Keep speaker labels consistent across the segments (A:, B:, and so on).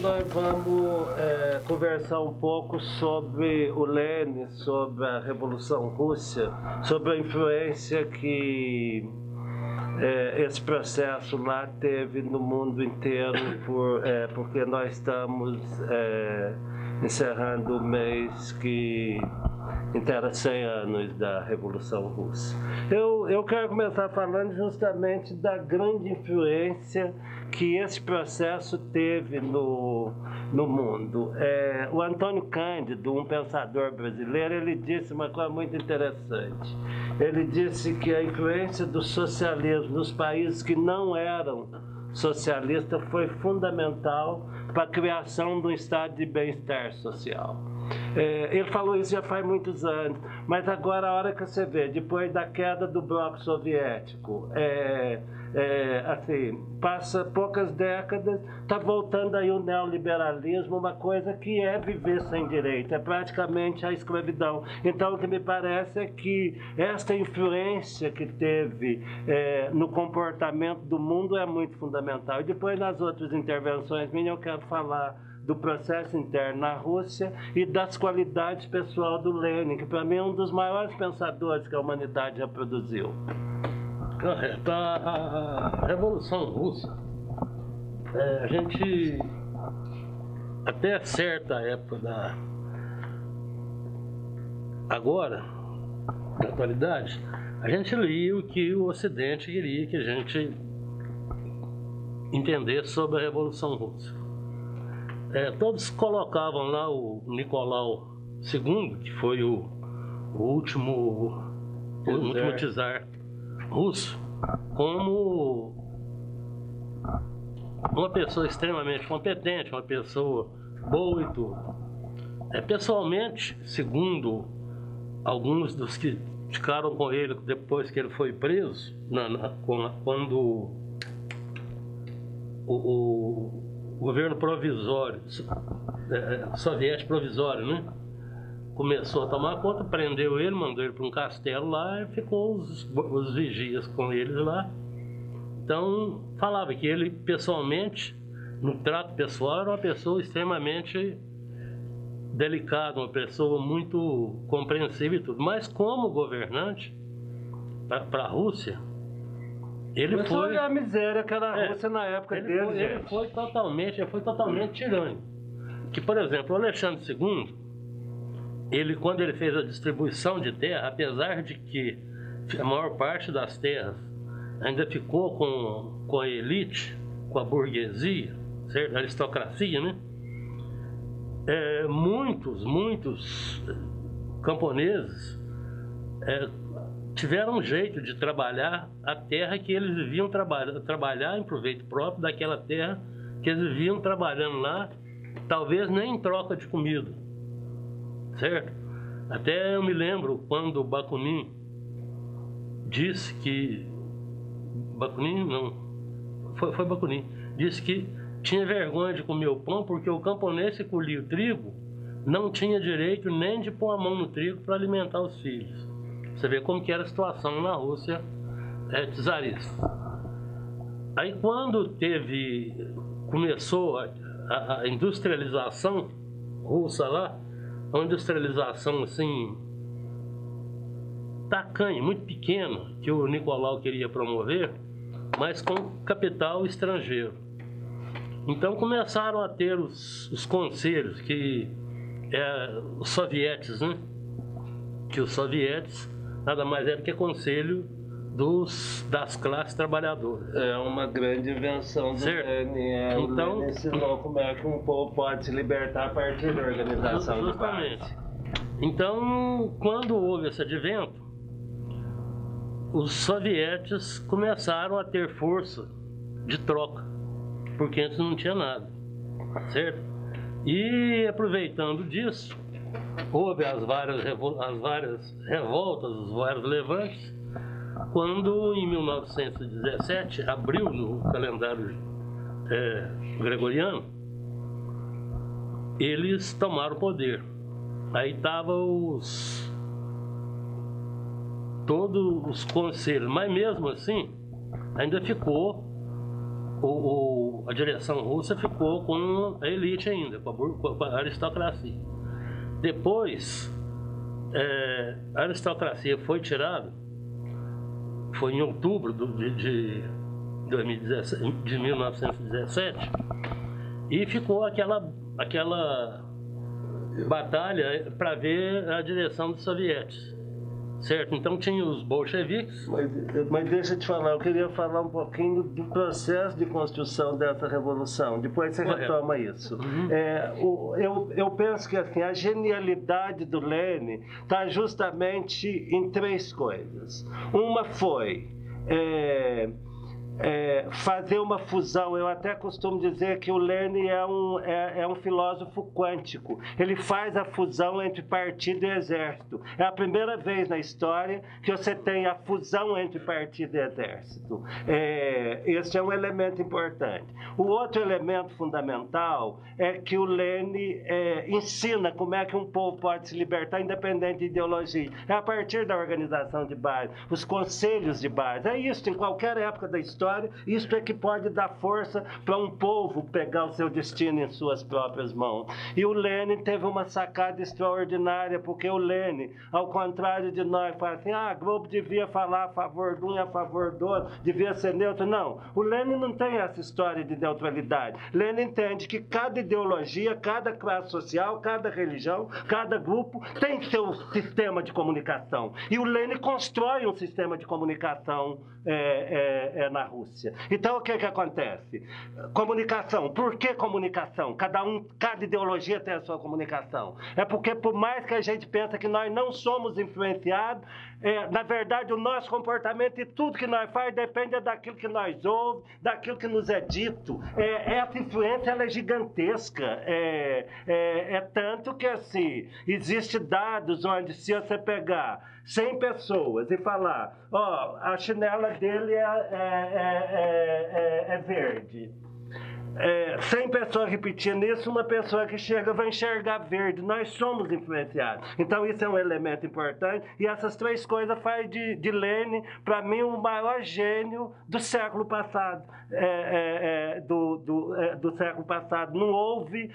A: nós vamos conversar um pouco sobre o Lenin, sobre a Revolução Russa, sobre a influência que esse processo lá teve no mundo inteiro, porque nós estamos encerrando o mês que inteira 100 anos da Revolução Russa. Eu quero começar falando justamente da grande influência que esse processo teve no mundo. O Antônio Cândido, um pensador brasileiro, ele disse uma coisa muito interessante. Ele disse que a influência do socialismo nos países que não eram socialistas foi fundamental para a criação de um estado de bem-estar social. Ele falou isso já faz muitos anos, mas agora a hora que você vê, depois da queda do bloco soviético, assim, passa poucas décadas, está voltando aí o neoliberalismo, uma coisa que é viver sem direito, é praticamente a escravidão. Então o que me parece é que esta influência que teve no comportamento do mundo é muito fundamental. E depois nas outras intervenções minhas eu quero falar do processo interno na Rússia e das qualidades pessoal do Lenin, que para mim é um dos maiores pensadores que a humanidade já produziu.
B: Correto. A Revolução Russa, a gente, até certa época agora, na atualidade, a gente lia o que o Ocidente queria que a gente entendesse sobre a Revolução Russa. Todos colocavam lá o Nicolau II, que foi o último czar russo, como uma pessoa extremamente competente, uma pessoa boa e tudo. Pessoalmente, segundo alguns dos que ficaram com ele depois que ele foi preso, quando o governo provisório, soviético provisório, né, começou a tomar conta, prendeu ele, mandou ele para um castelo lá e ficou os vigias com eles lá. Então, falava que ele, pessoalmente, no trato pessoal, era uma pessoa extremamente delicada, uma pessoa muito compreensiva e tudo. Mas como governante para a Rússia, ele foi
A: a miséria que era a Rússia na época dele.
B: Ele foi totalmente tirânico. Que, por exemplo, o Alexandre II, quando ele fez a distribuição de terra, apesar de que a maior parte das terras ainda ficou com a elite, com a burguesia, certo? A aristocracia, né? Muitos camponeses tiveram um jeito de trabalhar a terra que eles viviam trabalhar em proveito próprio daquela terra que eles viviam trabalhando lá, talvez nem em troca de comida, certo? Até eu me lembro quando Bakunin disse que... Bakunin não, foi Bakunin, disse que tinha vergonha de comer o pão porque o camponês que colhia o trigo não tinha direito nem de pôr a mão no trigo para alimentar os filhos. Você vê como que era a situação na Rússia czarista. Aí quando começou a industrialização russa lá, uma industrialização assim, tacanha, muito pequena, que o Nicolau queria promover, mas com capital estrangeiro. Então começaram a ter os conselhos, os sovietes, né? Que os sovietes nada mais é do que conselho das classes trabalhadoras.
A: É uma grande invenção do Lenin. Então, o Lenin ensinou como é que um povo pode se libertar a partir da organização do país.
B: Então, quando houve esse advento, os sovietes começaram a ter força de troca, porque antes não tinha nada, certo? E aproveitando disso, houve as várias revoltas, os vários levantes, quando em 1917, abril, no calendário gregoriano, eles tomaram o poder. Aí estavam todos os conselhos, mas mesmo assim ainda ficou a direção russa ficou com a elite ainda, com a aristocracia. Depois, a aristocracia foi tirada, foi em outubro de 1917, e ficou aquela batalha para ver a direção dos sovietes. Certo, então tinha os bolcheviques.
A: Mas deixa eu te falar, eu queria falar um pouquinho do processo de construção dessa revolução. Depois você retoma isso. Eu penso que assim, a genialidade do Lenin está justamente em três coisas. Uma foi fazer uma fusão. Eu até costumo dizer que o Lenin é um filósofo quântico. Ele faz a fusão entre partido e exército. É a primeira vez na história que você tem a fusão entre partido e exército. Esse é um elemento importante. O outro elemento fundamental é que o Lenin ensina como é que um povo pode se libertar independente de ideologia. É a partir da organização de base, os conselhos de base. É isso, em qualquer época da história, isso é que pode dar força para um povo pegar o seu destino em suas próprias mãos. E o Lenin teve uma sacada extraordinária, porque o Lenin, ao contrário de nós, fala assim, a Globo devia falar a favor de um e a favor do outro, devia ser neutro. Não, o Lenin não tem essa história de neutralidade. Lenin entende que cada ideologia, cada classe social, cada religião, cada grupo tem seu sistema de comunicação. E o Lenin constrói um sistema de comunicação na Rússia. Então, o que acontece? Comunicação. Por que comunicação? Cada ideologia tem a sua comunicação. É porque, por mais que a gente pense que nós não somos influenciados, na verdade, o nosso comportamento e tudo que nós fazemos depende daquilo que nós ouvimos, daquilo que nos é dito. Essa influência ela é gigantesca. Tanto que, assim, existe dados onde, se você pegar 100 pessoas e falar, a chinela dele é verde. 100 pessoas repetindo isso, uma pessoa que chega vai enxergar verde. Nós somos influenciados. Então isso é um elemento importante. E essas três coisas faz de Lenin, para mim, o maior gênio do século passado. Do século passado. Não houve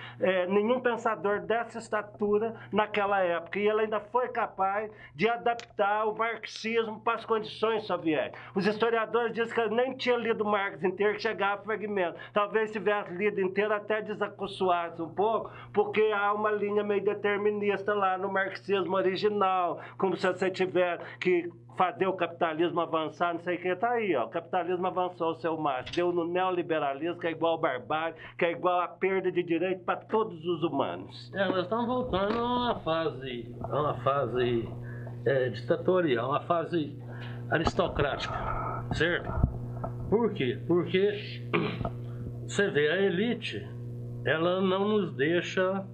A: nenhum pensador dessa estatura naquela época. E ele ainda foi capaz de adaptar o marxismo para as condições soviéticas. Os historiadores dizem que ele nem tinha lido Marx inteiro, que chegava a fragmento. Talvez tivesse lido inteiro até desacostumar-se um pouco, porque há uma linha meio determinista lá no marxismo original, como se você tiver que fazer o capitalismo avançar, não sei o que, está aí, o capitalismo avançou o seu máximo, deu no neoliberalismo, que é igual a barbárie, que é igual a perda de direito para todos os humanos.
B: Nós estamos voltando a uma fase ditatorial, uma fase aristocrática, certo? Por quê? Porque você vê, a elite não nos deixa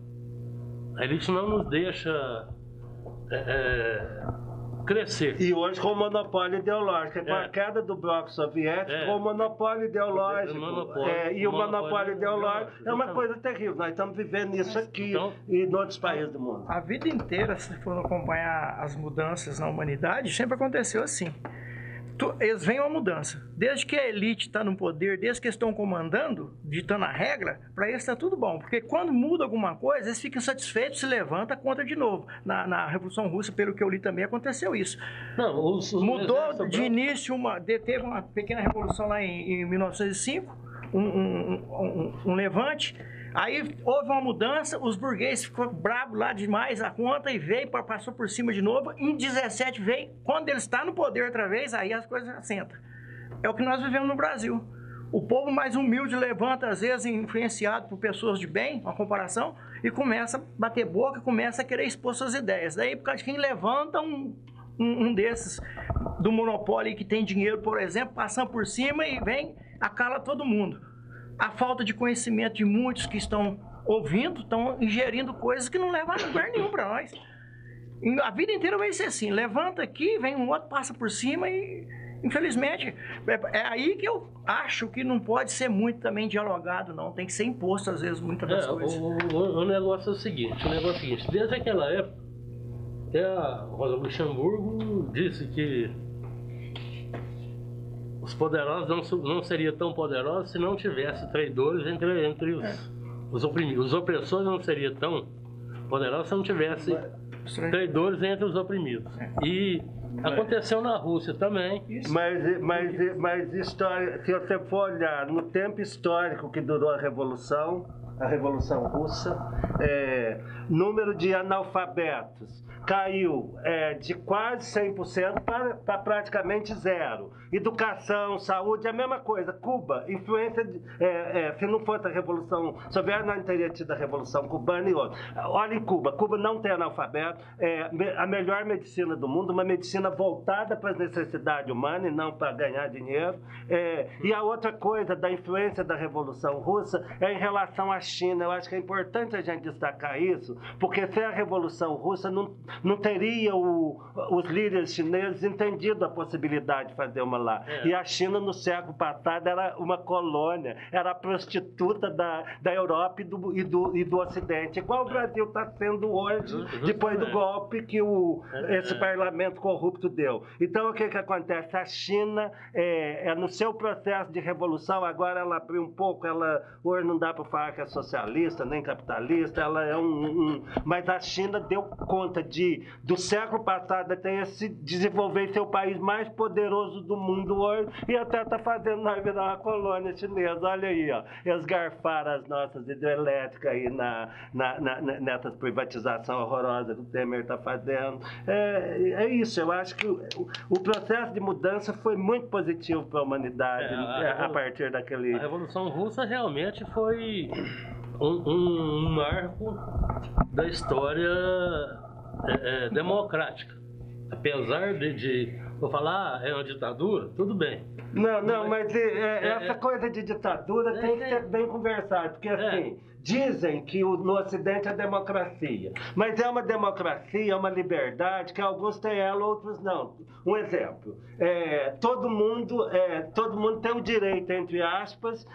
B: crescer.
A: E hoje com o monopólio ideológico, com a queda do bloco soviético, com o monopólio ideológico. E o monopólio ideológico é uma coisa terrível. Nós estamos vivendo isso aqui e em outros países do mundo.
C: A vida inteira, se for acompanhar as mudanças na humanidade, sempre aconteceu assim. Eles veem uma mudança. Desde que a elite está no poder, desde que eles estão comandando, ditando a regra, para eles está tudo bom. Porque quando muda alguma coisa, eles ficam satisfeitos, se levantam contra de novo. Na Revolução Russa, pelo que eu li também, aconteceu isso.
B: Não,
C: mudou de início, teve uma pequena revolução lá em 1905, um levante. Aí houve uma mudança, os burgueses ficou bravos lá demais a conta e passou por cima de novo. Em 17 veio, quando ele está no poder outra vez, aí as coisas assentam. É o que nós vivemos no Brasil. O povo mais humilde levanta, às vezes influenciado por pessoas de bem, uma comparação, e começa a bater boca, começa a querer expor suas ideias. Daí, por causa de quem levanta um desses do monopólio que tem dinheiro, por exemplo, passando por cima e vem, acala todo mundo. A falta de conhecimento de muitos que estão ouvindo, estão ingerindo coisas que não levam a lugar nenhum para nós. A vida inteira vai ser assim, levanta aqui, vem um outro, passa por cima e, infelizmente, é aí que eu acho que não pode ser muito também dialogado, não. Tem que ser imposto, às vezes, muitas das coisas.
B: O negócio é o seguinte, desde aquela época, até a Rosa Luxemburgo disse que os poderosos não seriam tão poderosos se não tivesse traidores entre os oprimidos. Os opressores não seriam tão poderosos se não tivesse traidores entre os oprimidos. E aconteceu na Rússia também.
A: Mas história, se você for olhar no tempo histórico que durou a Revolução Russa, número de analfabetos caiu de quase 100% para praticamente zero. Educação, saúde, a mesma coisa. Cuba, influência, se não fosse a Revolução Soviética, não teria tido a Revolução Cubana e outra. Olha em Cuba, Cuba não tem analfabeto, a melhor medicina do mundo, uma medicina voltada para as necessidades humanas e não para ganhar dinheiro. E a outra coisa da influência da Revolução Russa é em relação à China. Eu acho que é importante a gente destacar isso, porque sem a Revolução Russa não teria os líderes chineses entendido a possibilidade de fazer uma lá. E a China, no século passado, era uma colônia, era a prostituta da Europa e do Ocidente, igual o Brasil está sendo hoje, depois do golpe que esse parlamento corrupto deu. Então, o que acontece? A China, no seu processo de revolução, agora ela abriu um pouco, hoje não dá para falar que é socialista, nem capitalista, ela é mas a China deu conta do século passado até se desenvolver seu país mais poderoso do mundo hoje e até está fazendo nós virar uma colônia chinesa. Olha aí, ó, eles garfaram as nossas hidrelétricas aí nessas privatizações horrorosas que o Temer está fazendo. É isso, eu acho que o processo de mudança foi muito positivo para a humanidade a partir daquele...
B: A Revolução Russa realmente foi um marco da história democrática. Apesar vou falar, é uma ditadura, tudo bem.
A: Não, mas essa coisa de ditadura tem que ser bem conversada, porque assim, dizem que no Ocidente é democracia, mas é uma democracia, é uma liberdade que alguns têm ela, outros não. Um exemplo, todo mundo tem o direito, entre aspas,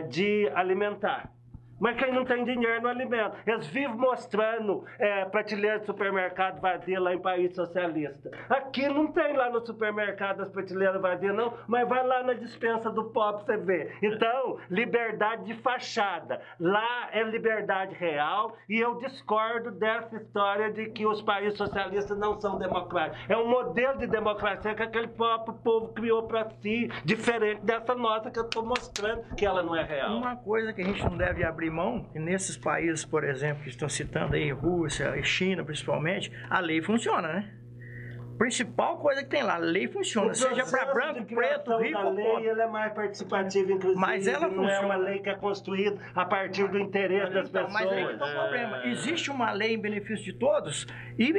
A: de alimentar. Mas quem não tem dinheiro não alimenta. Eles vivem mostrando prateleira de supermercado vazia lá em país socialista. Aqui não tem lá no supermercado as prateleiras vazias não, mas vai lá na despensa do pobre você vê. Então, liberdade de fachada. Lá é liberdade real e eu discordo dessa história de que os países socialistas não são democráticos. É um modelo de democracia que aquele próprio povo criou para si, diferente dessa nossa que eu estou mostrando que ela não é real.
C: Uma coisa que a gente não deve abrir mão, que nesses países, por exemplo, que estão citando aí, Rússia e China principalmente, a lei funciona, né? Principal coisa que tem lá, a lei funciona, seja para branco, preto, rico ou pobre.
A: Ela é mais participativa, inclusive,
C: mas ela
A: não é uma lei que é construída a partir do interesse das pessoas.
C: Mas aí que está o problema. Existe uma lei em benefício de todos e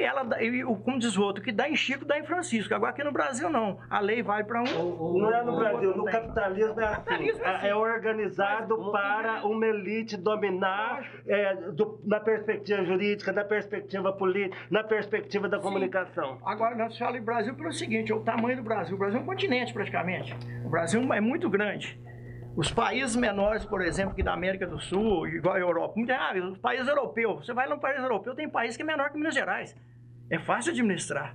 C: como diz o outro, que dá em Chico, dá em Francisco. Agora aqui no Brasil não. A lei vai para
A: não é no Brasil, no capitalismo é assim. É organizado para uma elite dominar na perspectiva jurídica, na perspectiva política, na perspectiva da comunicação.
C: Agora, nós falamos em Brasil pelo seguinte, é o tamanho do Brasil. O Brasil é um continente, praticamente. O Brasil é muito grande. Os países menores, por exemplo, que da América do Sul, igual a Europa, os países europeus, você vai num país europeu, tem país que é menor que Minas Gerais. É fácil administrar.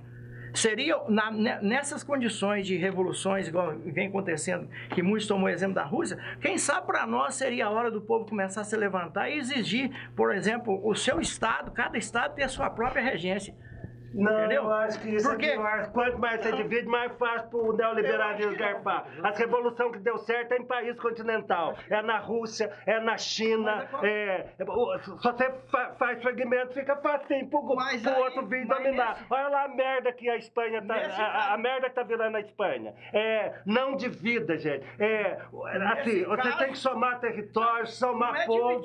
C: Seria, nessas condições de revoluções, igual vem acontecendo, que muitos tomam o exemplo da Rússia, quem sabe para nós seria a hora do povo começar a se levantar e exigir, por exemplo, o seu estado, cada estado ter a sua própria regência.
A: Não,
C: entendeu?
A: eu acho que isso é pior. Quanto mais você divide, mais fácil para o neoliberalismo garfar. A revolução que deu certo é em país continental. É na Rússia, é na China. Se você faz fragmento, fica facinho para o outro vir dominar. Olha lá a merda que a Espanha tá. A merda que tá virando a Espanha. Não divida, gente. Assim, você tem que somar território, somar povo.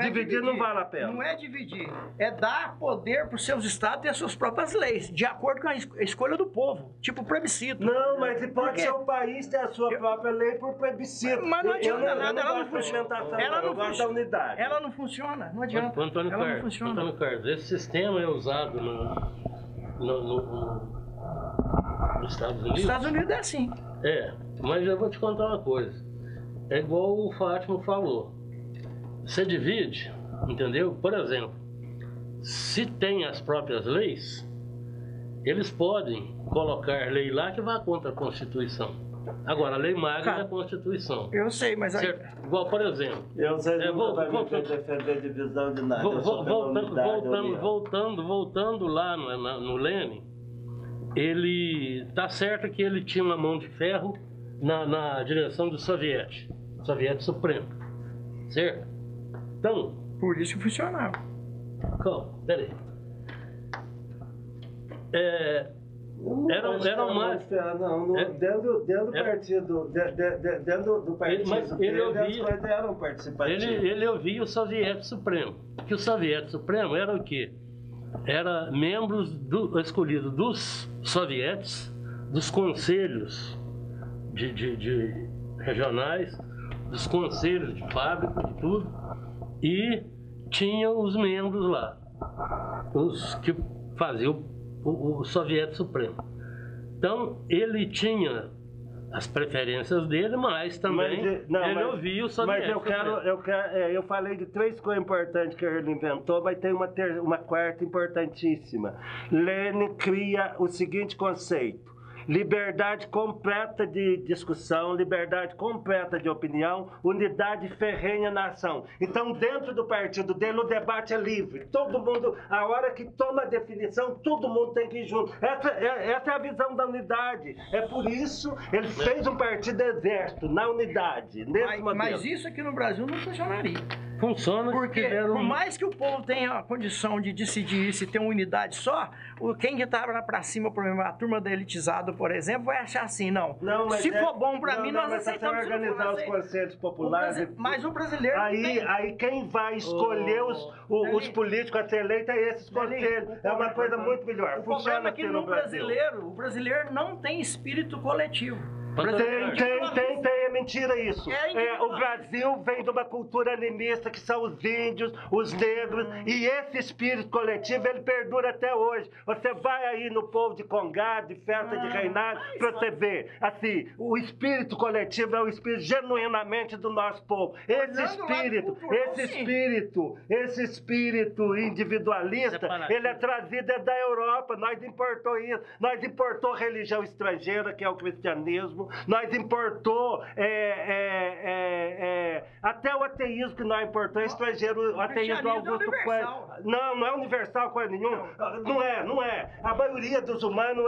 A: Dividir não vale a pena.
C: Não é dividir. É dar poder para os seus estados ter as suas próprias leis, de acordo com a escolha do povo, tipo plebiscito.
A: Não, mas pode ser o país ter a sua própria lei por plebiscito.
C: Mas não adianta nada, ela não funciona.
A: Ela
C: não funciona, não adianta.
B: Antônio Carlos, esse sistema é usado nos Estados Unidos?
C: Nos Estados Unidos é assim.
B: Mas eu vou te contar uma coisa. É igual o Fátima falou. Você divide, entendeu? Por exemplo, se tem as próprias leis, eles podem colocar lei lá que vá contra a Constituição. Agora, a lei magra é a Constituição.
C: Eu sei, mas...
B: Certo? Igual, por exemplo...
A: Eu sei que não vai me defender divisão de nada.
B: Voltando lá no Lenin, ele... Tá certo que ele tinha uma mão de ferro na direção do Soviete Supremo. Certo? Então...
C: Por isso que funcionava.
B: Calma, peraí. Eram mais...
A: Dentro do partido, dentro do partido dele, as coisas eram participativas.
B: Ele ouvia o Soviete Supremo. Que o Soviete Supremo era o quê? Era membros escolhidos dos sovietes, dos conselhos de regionais, dos conselhos de fábrica, de tudo, e tinha os membros lá, os que faziam o Soviete Supremo. Então, ele tinha as preferências dele, mas também ele ouvia o Soviete Supremo.
A: Eu falei de 3 coisas importantes que ele inventou, mas tem uma quarta importantíssima. Lenin cria o seguinte conceito: liberdade completa de discussão, liberdade completa de opinião, unidade ferrenha na ação. Então, dentro do partido dele, o debate é livre. Todo mundo, a hora que toma a definição, todo mundo tem que ir junto. Essa é a visão da unidade. É por isso ele fez um partido exército, na unidade.
C: Mas isso aqui no Brasil não funcionaria.
B: Funciona.
C: Porque, por mais que o povo tenha a condição de decidir se tem uma unidade só, quem que tá lá pra cima, por exemplo, a turma da elitizada, por exemplo, vai achar assim, não. Se for bom pra mim, nós aceitamos.
A: Você organizar os conselhos populares.
C: Mas o brasileiro.
A: Aí quem vai escolher os políticos a ser eleito é esses conselhos. É uma coisa muito melhor.
C: O problema é que o brasileiro não tem espírito coletivo.
A: Tem, é mentira isso. O Brasil vem de uma cultura animista que são os índios, os negros, e esse espírito coletivo ele perdura até hoje. Você vai aí no povo de Congado, de festa de reinado, para você ver. Assim, o espírito coletivo é o espírito genuinamente do nosso povo. Esse espírito individualista, ele é trazido da Europa. Nós importou isso. Nós importou religião estrangeira, que é o cristianismo. Nós importou até o ateísmo que nós importamos é estrangeiro. O ateísmo Augusto Coelho. Não é universal coisa nenhuma. Não é. A maioria dos humanos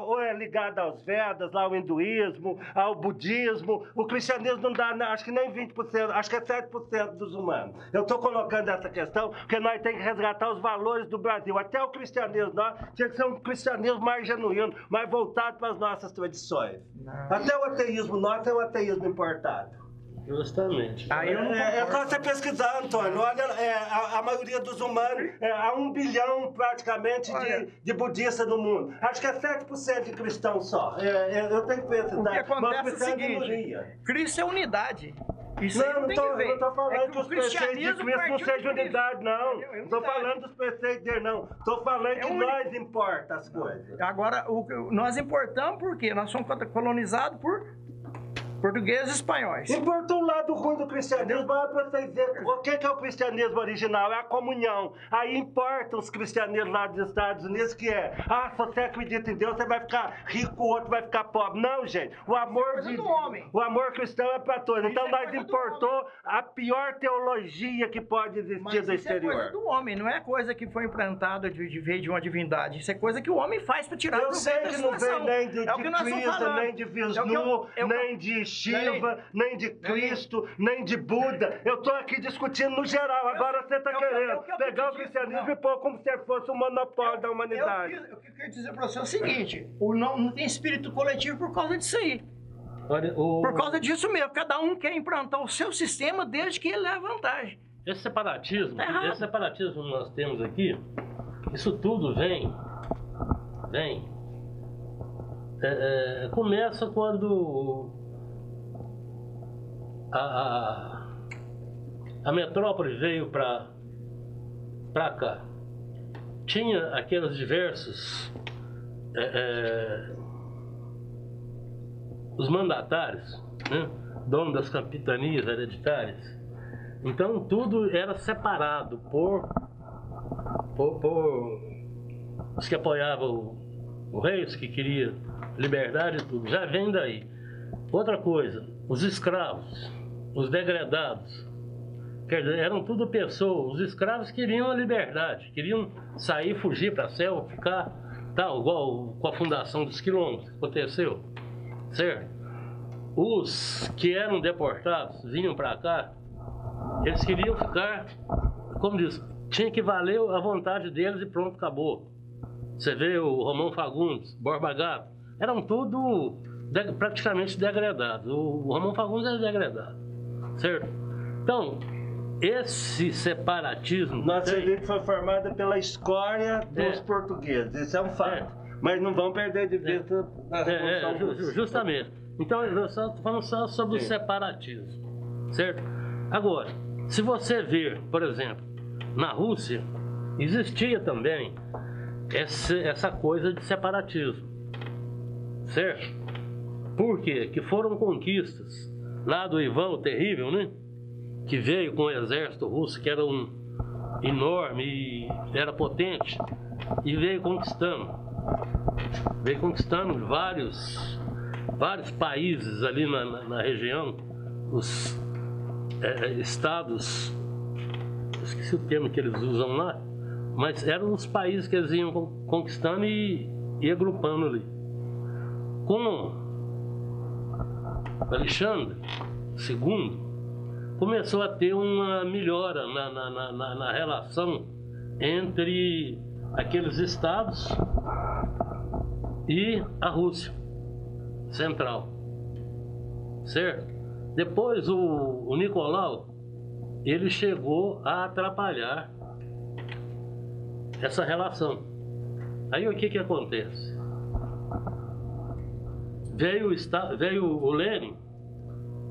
A: ou é ligada aos Vedas, lá ao hinduísmo, ao budismo. O cristianismo não dá, acho que nem 20%, acho que é 7% dos humanos. Eu estou colocando essa questão porque nós temos que resgatar os valores do Brasil. Até o cristianismo, nós tinha que ser um cristianismo mais genuíno, mais voltado para as nossas tradições. Até o ateísmo nosso é um ateísmo importado.
B: Justamente.
A: É só você pesquisar, Antônio. Olha, a maioria dos humanos, há 1 bilhão praticamente de budistas no mundo. Acho que é 7% de cristãos só. Eu tenho que pesquisar.
C: O que acontece é o seguinte: Cristo é unidade. Isso não
A: estou falando que os preceitos de Cristo não sejam unidade, não. Não estou falando dos preceitos dele, não. Estou falando que nós importa as coisas.
C: Agora, nós importamos porque nós somos colonizados por portugueses e espanhóis.
A: Importou o lado ruim do cristianismo, para vocês verem o que é o cristianismo original, é a comunhão. Aí importam os cristianismos lá dos Estados Unidos, que se você acredita em Deus, você vai ficar rico, o outro vai ficar pobre. Não, gente, o amor cristão é para todos. Então nós importou a pior teologia que pode existir do exterior.
C: Isso é coisa do homem, não é coisa que foi implantada de vez de uma divindade. Isso é coisa que o homem faz para tirar
A: o proveito da situação. Eu sei que não vem nem de Cristo, nem de Vishnu, nem de Shiva, nem de Cristo, nem de Buda. Eu estou aqui discutindo no geral. Agora você está querendo pegar o cristianismo e pôr como se fosse um monopólio da humanidade.
C: O que eu quero dizer para você é o seguinte: não tem espírito coletivo por causa disso aí. Por causa disso mesmo. Cada um quer implantar o seu sistema desde que ele leve vantagem.
B: Esse separatismo que nós temos aqui, isso tudo vem. Começa quando a metrópole veio para cá. Tinha aqueles diversos os mandatários, né? Dono das capitanias hereditárias. Então tudo era separado por os que apoiavam o rei, os que queriam liberdade e tudo, já vem daí. Outra coisa, os escravos, os degredados, quer dizer, eram tudo pessoas, os escravos queriam a liberdade, queriam sair, fugir para a selva, ficar, tal, igual com a fundação dos quilombos, que aconteceu, certo? Os que eram deportados, vinham para cá, eles queriam ficar, como diz, tinha que valer a vontade deles e pronto, acabou. Você vê o Romão Fagundes, Borba Gato, eram tudo praticamente degredados. O Romão Fagundes é degredado, certo? Então, esse separatismo...
A: Nossa elite foi formada pela escória dos portugueses, isso é um fato. Mas não vão perder de vista a Revolução Russa.
B: Justamente. Então, eu só estou falando só sobre o separatismo, certo? Agora, se você ver, por exemplo, na Rússia, existia também essa coisa de separatismo, certo? Por quê? Que foram conquistas lá do Ivan o Terrível, né? Que veio com o exército russo, que era enorme e era potente, e veio conquistando vários países ali na região, os estados, esqueci o termo que eles usam lá, mas eram os países que eles iam conquistando e agrupando ali. Com Alexandre II, começou a ter uma melhora na relação entre aqueles estados e a Rússia central, certo? Depois o Nicolau, ele chegou a atrapalhar essa relação. Aí o que acontece? Veio o Lenin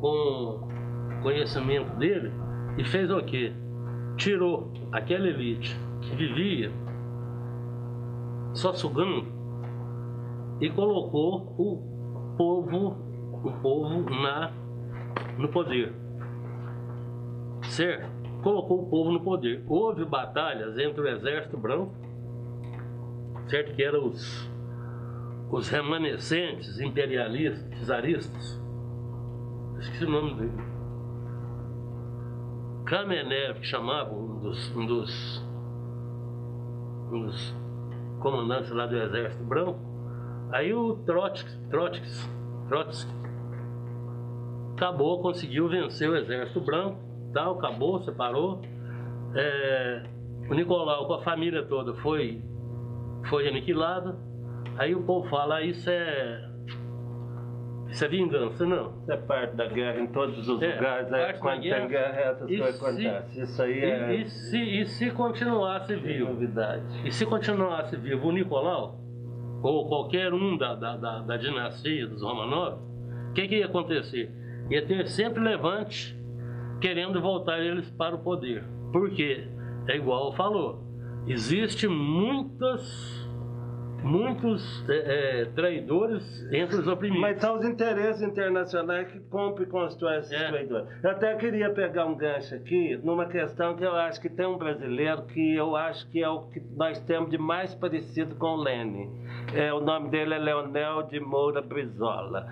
B: com conhecimento dele e fez o quê? Tirou aquela elite que vivia só sugando e colocou o povo no poder, certo? Colocou o povo no poder. Houve batalhas entre o exército branco, certo? Que eram os remanescentes imperialistas, czaristas, esqueci o nome dele, Kamenev, que chamava um dos comandantes lá do exército branco. Aí o Trotsky conseguiu vencer o exército branco, tal, acabou, separou. O Nicolau com a família toda foi aniquilado. Aí o povo fala, isso é vingança. Não.
A: Isso é parte da guerra em todos os lugares. Quando tem guerra, essas coisas acontecem. Isso aí é...
B: E se continuasse vivo?
A: Novidade.
B: E se continuasse vivo o Nicolau, ou qualquer um da dinastia dos Romanov, o que ia acontecer? Ia ter sempre levante querendo voltar eles para o poder. Por quê? É igual falou. Existe muitos traidores entre os oprimidos.
A: Mas são os interesses internacionais que compram e constroem esses traidores. Eu até queria pegar um gancho aqui numa questão que eu acho que tem um brasileiro que eu acho que é o que nós temos de mais parecido com o Lenin. O nome dele é Leonel de Moura Brizola.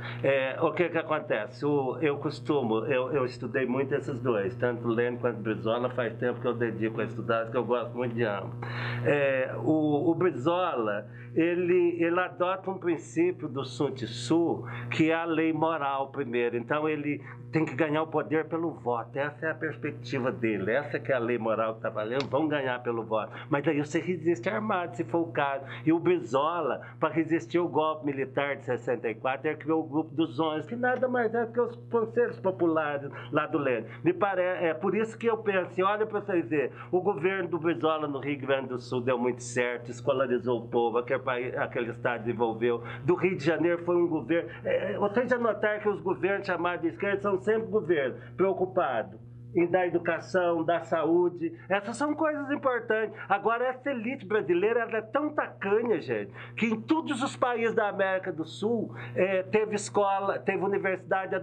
A: O que acontece? Eu estudei muito esses dois, tanto Lenin quanto Brizola, faz tempo que eu dedico a estudar, porque eu gosto muito de ambos. O Brizola, ele adota um princípio do Sun Tzu, que é a lei moral primeiro. Então ele tem que ganhar o poder pelo voto. Essa é a perspectiva dele. Essa que é a lei moral que está valendo. Vão ganhar pelo voto. Mas daí você resiste armado, se for o caso. E o Brizola, para resistir ao golpe militar de 64, ele criou o grupo dos 11, que nada mais é que os conselhos populares lá do Lenin. É por isso que eu penso assim, olha para vocês verem, o governo do Brizola no Rio Grande do Sul deu muito certo, escolarizou o povo, aquele estado desenvolveu. Do Rio de Janeiro foi um governo... Vocês já notaram que os governos chamados de esquerda são sempre governos preocupados em dar educação, dar saúde. Essas são coisas importantes. Agora, essa elite brasileira ela é tão tacanha, gente, que em todos os países da América do Sul teve escola, teve universidade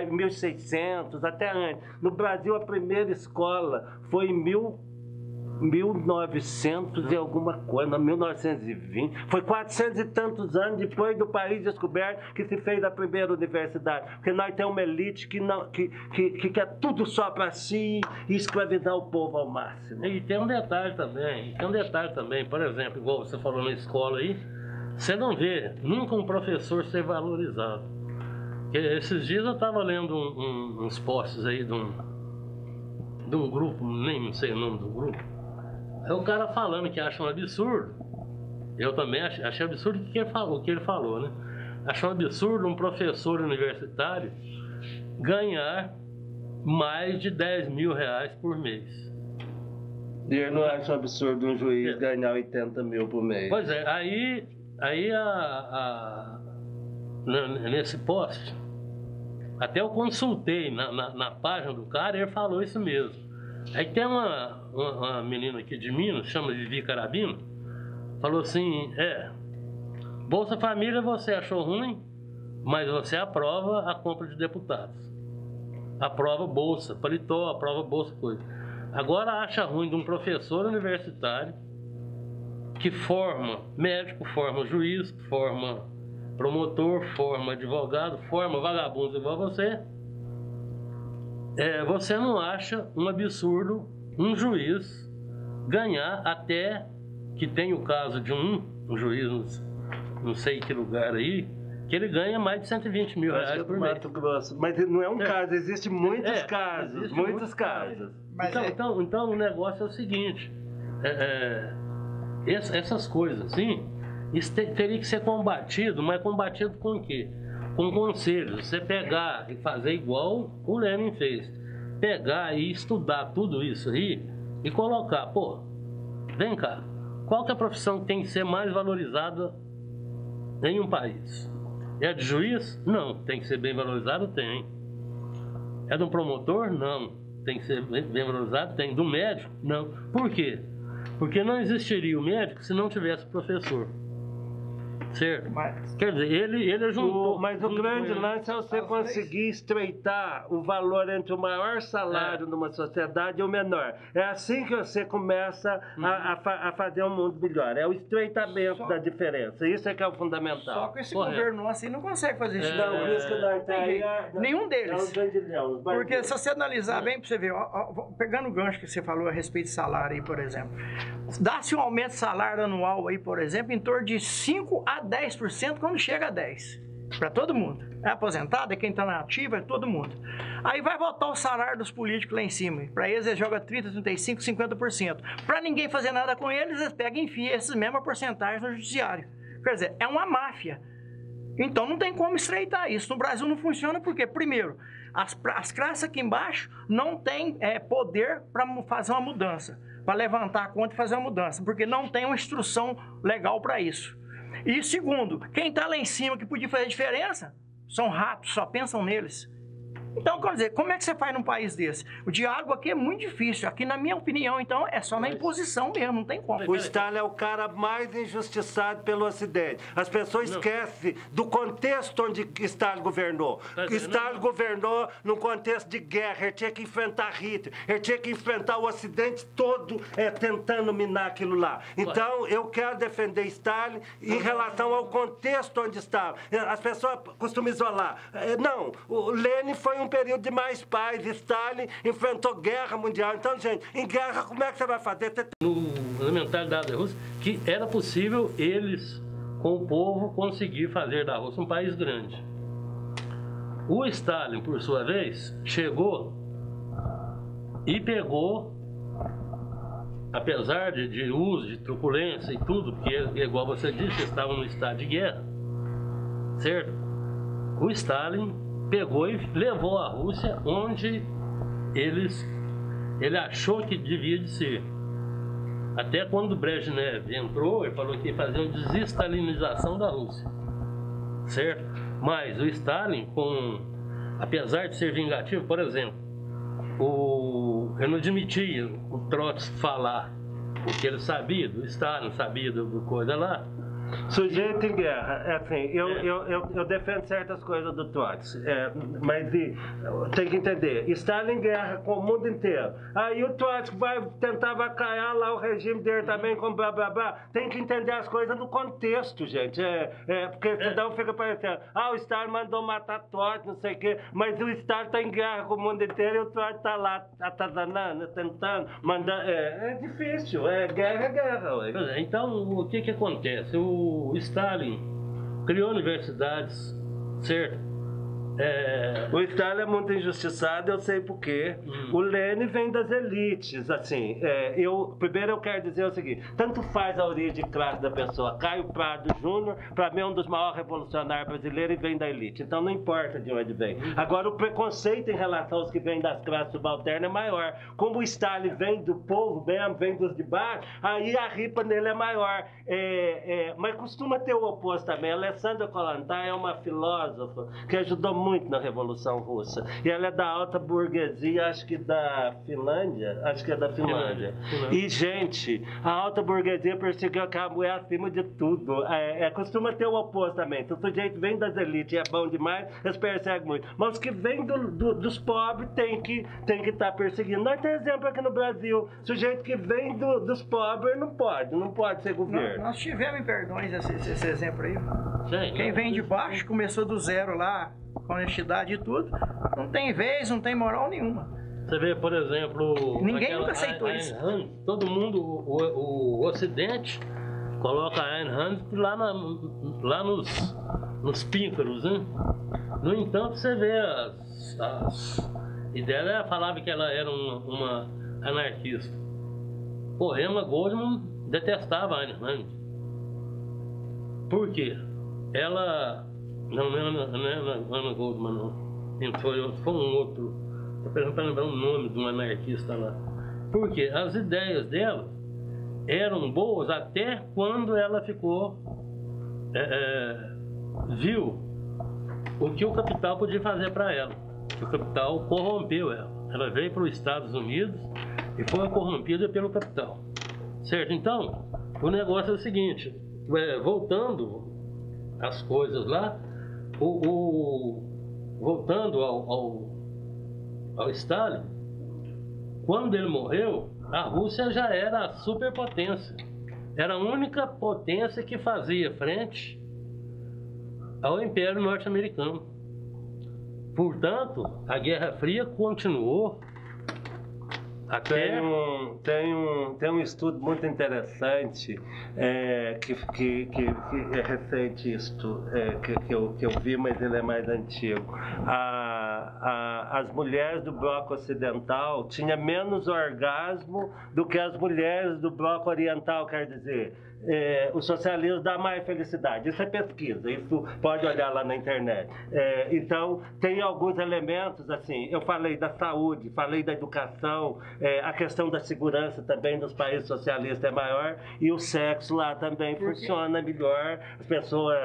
A: em 1600, até antes. No Brasil, a primeira escola foi em 1900 e alguma coisa, 1920. Foi 400 e tantos anos depois do país descoberto que se fez a primeira universidade. Porque nós temos uma elite que quer tudo só para si e escravizar o povo ao máximo.
B: E tem um detalhe também, por exemplo, igual você falou na escola aí, você não vê nunca um professor ser valorizado. Porque esses dias eu estava lendo uns posts aí de um grupo, nem sei o nome do grupo. É o cara falando que acha um absurdo. Eu também achei absurdo o que ele falou, né? Achei um absurdo um professor universitário ganhar mais de 10 mil reais por mês.
A: E eu não acho um absurdo um juiz ganhar 80 mil por mês.
B: Pois é, aí nesse post, até eu consultei na página do cara e ele falou isso mesmo. Aí tem uma menina aqui de Minas, chama Vivi Carabino, falou assim, Bolsa Família você achou ruim, mas você aprova a compra de deputados. Aprova bolsa, paletó, aprova bolsa, coisa. Agora acha ruim de um professor universitário que forma médico, forma juiz, forma promotor, forma advogado, forma vagabundo igual você. Você não acha um absurdo um juiz ganhar até, que tem o caso de um juiz, não sei que lugar aí, que ele ganha mais de 120 mil reais por mês.
A: Mato Grosso. Mas não é um caso, existem muitos casos, muitos casos.
B: Então o negócio é o seguinte, essas coisas assim, isso teria que ser combatido, mas combatido com o quê? Com conselhos, você pegar e fazer igual o Lenin fez, pegar e estudar tudo isso aí e colocar, vem cá, qual que é a profissão que tem que ser mais valorizada em um país? É de juiz? Não, tem que ser bem valorizado, tem. É de um promotor? Não, tem que ser bem valorizado, tem. Do médico? Não. Por quê? Porque não existiria o médico se não tivesse professor. Certo? Quer dizer, ele juntou...
A: Mas o grande lance é você conseguir estreitar o valor entre o maior salário numa sociedade e o menor. É assim que você começa a fazer um mundo melhor. É o estreitamento da diferença. Isso é que é o fundamental.
C: Só que esse governo assim não consegue fazer isso.
A: Não, isso que nós temos.
C: Nenhum deles. Porque se você analisar bem, para você ver, pegando o gancho que você falou a respeito de salário aí, por exemplo, dá-se um aumento de salário anual aí, por exemplo, em torno de 5 a 10% quando chega a 10%. Para todo mundo. É aposentado, é quem está na ativa, é todo mundo. Aí vai voltar o salário dos políticos lá em cima. Para eles joga 30%, 35%, 50%. Para ninguém fazer nada com eles, eles pegam e enfiam essas mesmas porcentagens no judiciário. Quer dizer, é uma máfia. Então não tem como estreitar isso. No Brasil não funciona porque, primeiro, as classes aqui embaixo não têm poder para fazer uma mudança. Para levantar a conta e fazer uma mudança. Porque não tem uma instrução legal para isso. E segundo, quem está lá em cima que podia fazer diferença são ratos, só pensam neles. Então, quer dizer, como é que você faz num país desse? O diálogo aqui é muito difícil. Aqui, na minha opinião, então, é só na imposição mesmo, não tem como.
A: O Stalin é o cara mais injustiçado pelo Ocidente. As pessoas esquecem do contexto onde Stalin governou. Stalin governou num contexto de guerra. Ele tinha que enfrentar Hitler. Ele tinha que enfrentar o Ocidente todo tentando minar aquilo lá. Então, eu quero defender Stalin em relação ao contexto onde estava. As pessoas costumam isolar. Não, o Lenin foi um período de mais paz. Stalin enfrentou guerra mundial. Então, gente, em guerra, como é que você vai fazer?
B: Na mentalidade da Rússia, que era possível eles, com o povo, conseguir fazer da Rússia um país grande. O Stalin, por sua vez, chegou e pegou, apesar de uso, de truculência e tudo, porque, igual você disse, estavam no estado de guerra, certo? O Stalin pegou e levou a Rússia onde ele achou que devia de ser. Até quando Brezhnev entrou, ele falou que ia fazer uma desestalinização da Rússia, certo? Mas o Stalin, apesar de ser vingativo, por exemplo, ele não admitia o Trotsky falar o que ele sabia, do Stalin sabia do coisa lá,
A: Sujeito em guerra, é assim, eu defendo certas coisas do Trotsky, mas tem que entender, Stalin em guerra com o mundo inteiro, aí o Trotsky vai tentar avacalhar lá o regime dele também com blá blá blá, tem que entender as coisas no contexto, gente, porque senão fica parecendo, o Stalin mandou matar Trotsky, não sei o quê, mas o Stalin está em guerra com o mundo inteiro e o Trotsky está lá atazanando, tentando, mandando, é difícil, guerra é guerra. Ué.
B: Então, o que acontece? O Stalin criou universidades, certo?
A: O Stalin é muito injustiçado, eu sei por quê. O Lenin vem das elites, assim, primeiro eu quero dizer o seguinte, tanto faz a origem de classe da pessoa, Caio Prado Júnior, para mim é um dos maiores revolucionários brasileiros e vem da elite, então não importa de onde vem. Agora o preconceito em relação aos que vêm das classes subalternas é maior, como o Stalin vem do povo mesmo, vem dos de baixo, aí a ripa nele é maior, mas costuma ter o oposto também. A Alessandra Kollontai é uma filósofa que ajudou muito na Revolução Russa. E ela é da alta burguesia, acho que da Finlândia. Acho que é da Finlândia. E, gente, a alta burguesia perseguiu aquela mulher acima de tudo. Costuma ter o oposto também. Se o sujeito vem das elites e é bom demais, eles perseguem muito. Mas os que vêm dos pobres tem que estar perseguindo. Nós temos exemplo aqui no Brasil. Sujeito que vem dos pobres não pode ser governo.
C: Nós tivemos em Perdões esse exemplo aí. Sim, quem vem de baixo, começou do zero lá, com honestidade e tudo, não tem vez, não tem moral nenhuma.
B: Você vê, por exemplo...
C: Ninguém nunca aceitou isso.
B: Hand, todo mundo, o Ocidente, coloca a Ayn Rand lá nos píncaros, né? No entanto, você vê e dela falava que ela era uma anarquista. Pô, Emma Goldman detestava a Ayn Rand. Por quê? Ela... Não é Ana Goldman, não. Foi um outro. Estou para lembrar o nome de um anarquista lá. Porque as ideias dela eram boas até quando ela ficou... viu o que o capital podia fazer para ela. O capital corrompeu ela. Ela veio para os Estados Unidos e foi corrompida pelo capital. Certo? Então, o negócio é o seguinte. Voltando às coisas lá... voltando ao Stalin, quando ele morreu, a Rússia já era a superpotência. Era a única potência que fazia frente ao Império Norte-Americano. Portanto, a Guerra Fria continuou até...
A: Tem um estudo muito interessante que é recente que eu vi, mas ele é mais antigo. As mulheres do bloco ocidental tinham menos orgasmo do que as mulheres do bloco oriental, quer dizer... o socialismo dá mais felicidade. Isso é pesquisa, isso pode olhar lá na internet. Então, tem alguns elementos, assim, eu falei da saúde, falei da educação, a questão da segurança também dos países socialistas é maior, e o sexo lá também funciona melhor, as pessoas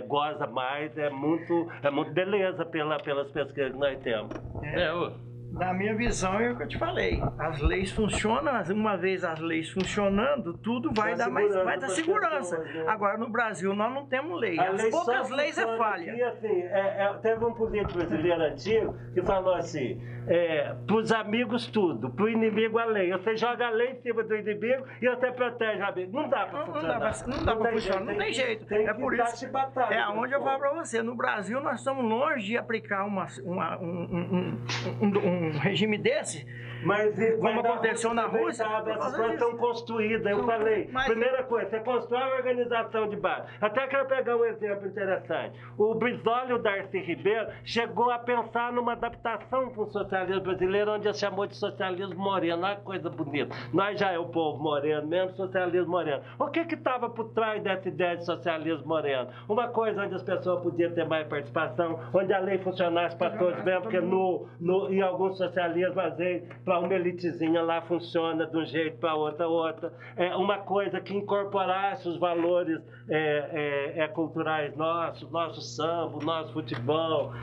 A: gozam mais, é muito beleza pelas pesquisas que nós temos.
C: Na minha visão, é o que eu te falei. As leis funcionam, uma vez as leis funcionando, tudo vai dar segurança.
A: Pessoas, né?
C: Agora, no Brasil, nós não temos lei. As poucas leis é falha.
A: Aqui, assim, teve um político brasileiro antigo que falou assim, para os amigos tudo, para o inimigo a lei. Você joga a lei em cima do inimigo e você protege o amigo. Não dá para funcionar.
C: Não dá para funcionar, não tem jeito. É por isso. Onde eu falo para você, no Brasil nós estamos longe de aplicar um regime desse, como aconteceu na Rússia.
A: Essas coisas estão construídas. Eu falei, primeira coisa, você constrói uma organização de base. Até quero pegar um exemplo interessante. O Brizola e o Darcy Ribeiro chegou a pensar numa adaptação para o socialismo brasileiro, onde ele chamou de socialismo moreno. Olha que coisa bonita. Nós já é o povo moreno mesmo, socialismo moreno. O que estava por trás dessa ideia de socialismo moreno? Uma coisa onde as pessoas podiam ter mais participação, onde a lei funcionasse para todos mesmo, porque em alguns socialismo, às vezes, para uma elitezinha lá funciona de um jeito, para outra. É uma coisa que incorporasse os valores culturais nossos, nosso samba, nosso futebol,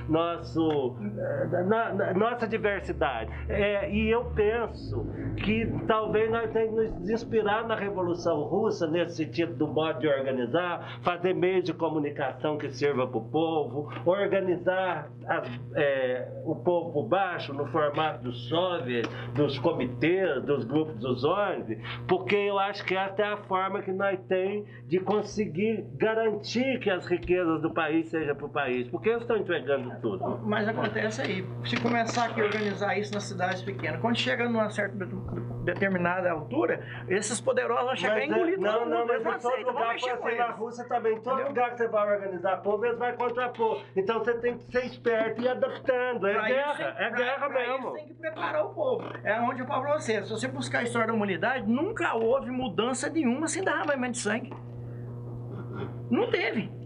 A: nossa diversidade. E eu penso que talvez nós tenhamos que nos inspirar na Revolução Russa, nesse sentido do modo de organizar, fazer meios de comunicação que sirva para o povo, organizar o povo por baixo, no formato dos soviets, dos comitês, dos grupos dos ONG, porque eu acho que essa é a forma que nós temos de conseguir garantir que as riquezas do país sejam para o país, porque eles estão entregando tudo.
C: Mas acontece aí, se começar aqui a organizar isso nas cidades pequenas, quando chega numa certa determinada altura, esses poderosos vão chegar engolidos.
A: Não, mas em todo lugar pode ser na Rússia também. Todo lugar que você vai organizar povo, eles vão contrapor. Então você tem que ser esperto e ir adaptando. É guerra mesmo.
C: Isso tem que preparar o povo. É onde eu falo pra você, se você buscar a história da humanidade, nunca houve mudança nenhuma sem derramamento de sangue. Não teve.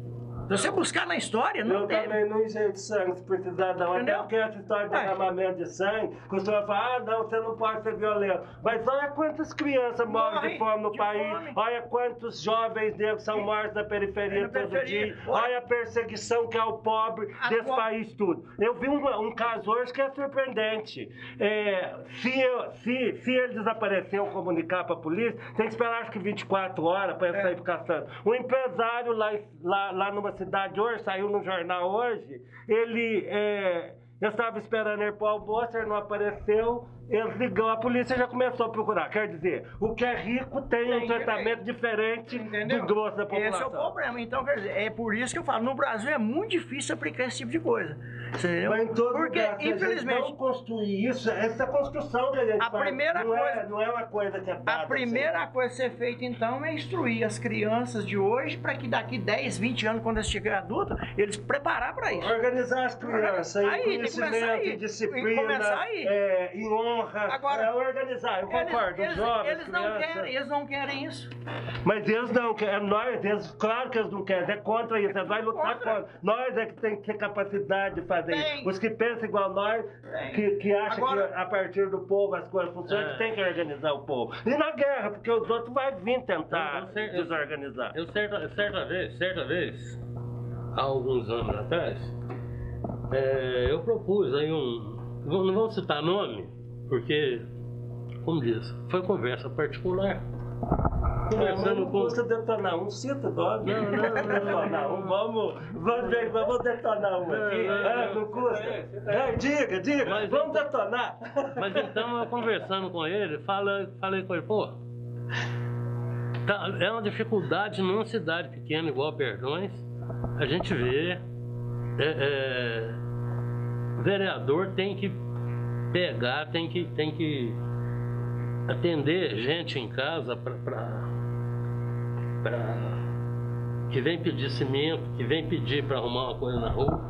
C: Se você buscar na história, não teve.
A: Eu também não enjei de sangue, se precisar não. Até porque essa história de derramamento de sangue, costuma falar, não, você não pode ser violento. Mas olha quantas crianças morrem de fome no país, olha quantos jovens negros são mortos na periferia todo dia, olha a perseguição que é o pobre desse país tudo. Eu vi um caso hoje que é surpreendente. Se ele desaparecer ou comunicar para a polícia, tem que esperar acho que 24 horas para ele sair caçando. Um empresário lá numa cidade hoje, saiu no jornal hoje, eu estava esperando ele para o almoço, ele não apareceu, ele ligou, a polícia já começou a procurar. Quer dizer, o que é rico tem um tratamento diferente do grosso da população.
C: Esse é o problema. Então, quer dizer, é por isso que eu falo, no Brasil é muito difícil aplicar esse tipo de coisa. Entendeu?
A: Mas em todo
C: porque,
A: lugar,
C: infelizmente,
A: não construir isso, essa construção que a gente faz, não é uma coisa que é dada.
C: A primeira coisa a ser feita, então, é instruir as crianças de hoje para que daqui 10, 20 anos, quando eles estiverem adultos, eles preparar para isso.
A: Organizar as crianças em conhecimento, em disciplina, em honra.
C: Agora,
A: organizar, eu concordo. Os jovens,
C: eles não querem isso.
A: Mas eles não querem, claro que eles não querem, é contra isso, eles vão lutar contra. Nós é que tem que ter capacidade de fazer isso. Os que pensam igual nós, que acham que a partir do povo as coisas funcionam, que tem que organizar o povo. E na guerra, porque os outros vão vir tentar desorganizar.
B: Eu certa vez, há alguns anos atrás, eu propus aí não vamos citar nome, porque, como diz, foi conversa particular.
A: Conversando não custa detonar um, cita nome.
B: Não.
A: Detonar um, vamos detonar um aqui. Não custa. Diga, mas vamos detonar.
B: Mas então, eu conversando com ele, falei com ele, pô, é uma dificuldade numa cidade pequena igual Perdões, a gente vê, o vereador tem que pegar, tem que atender gente em casa que vem pedir cimento, que vem pedir para arrumar uma coisa na rua.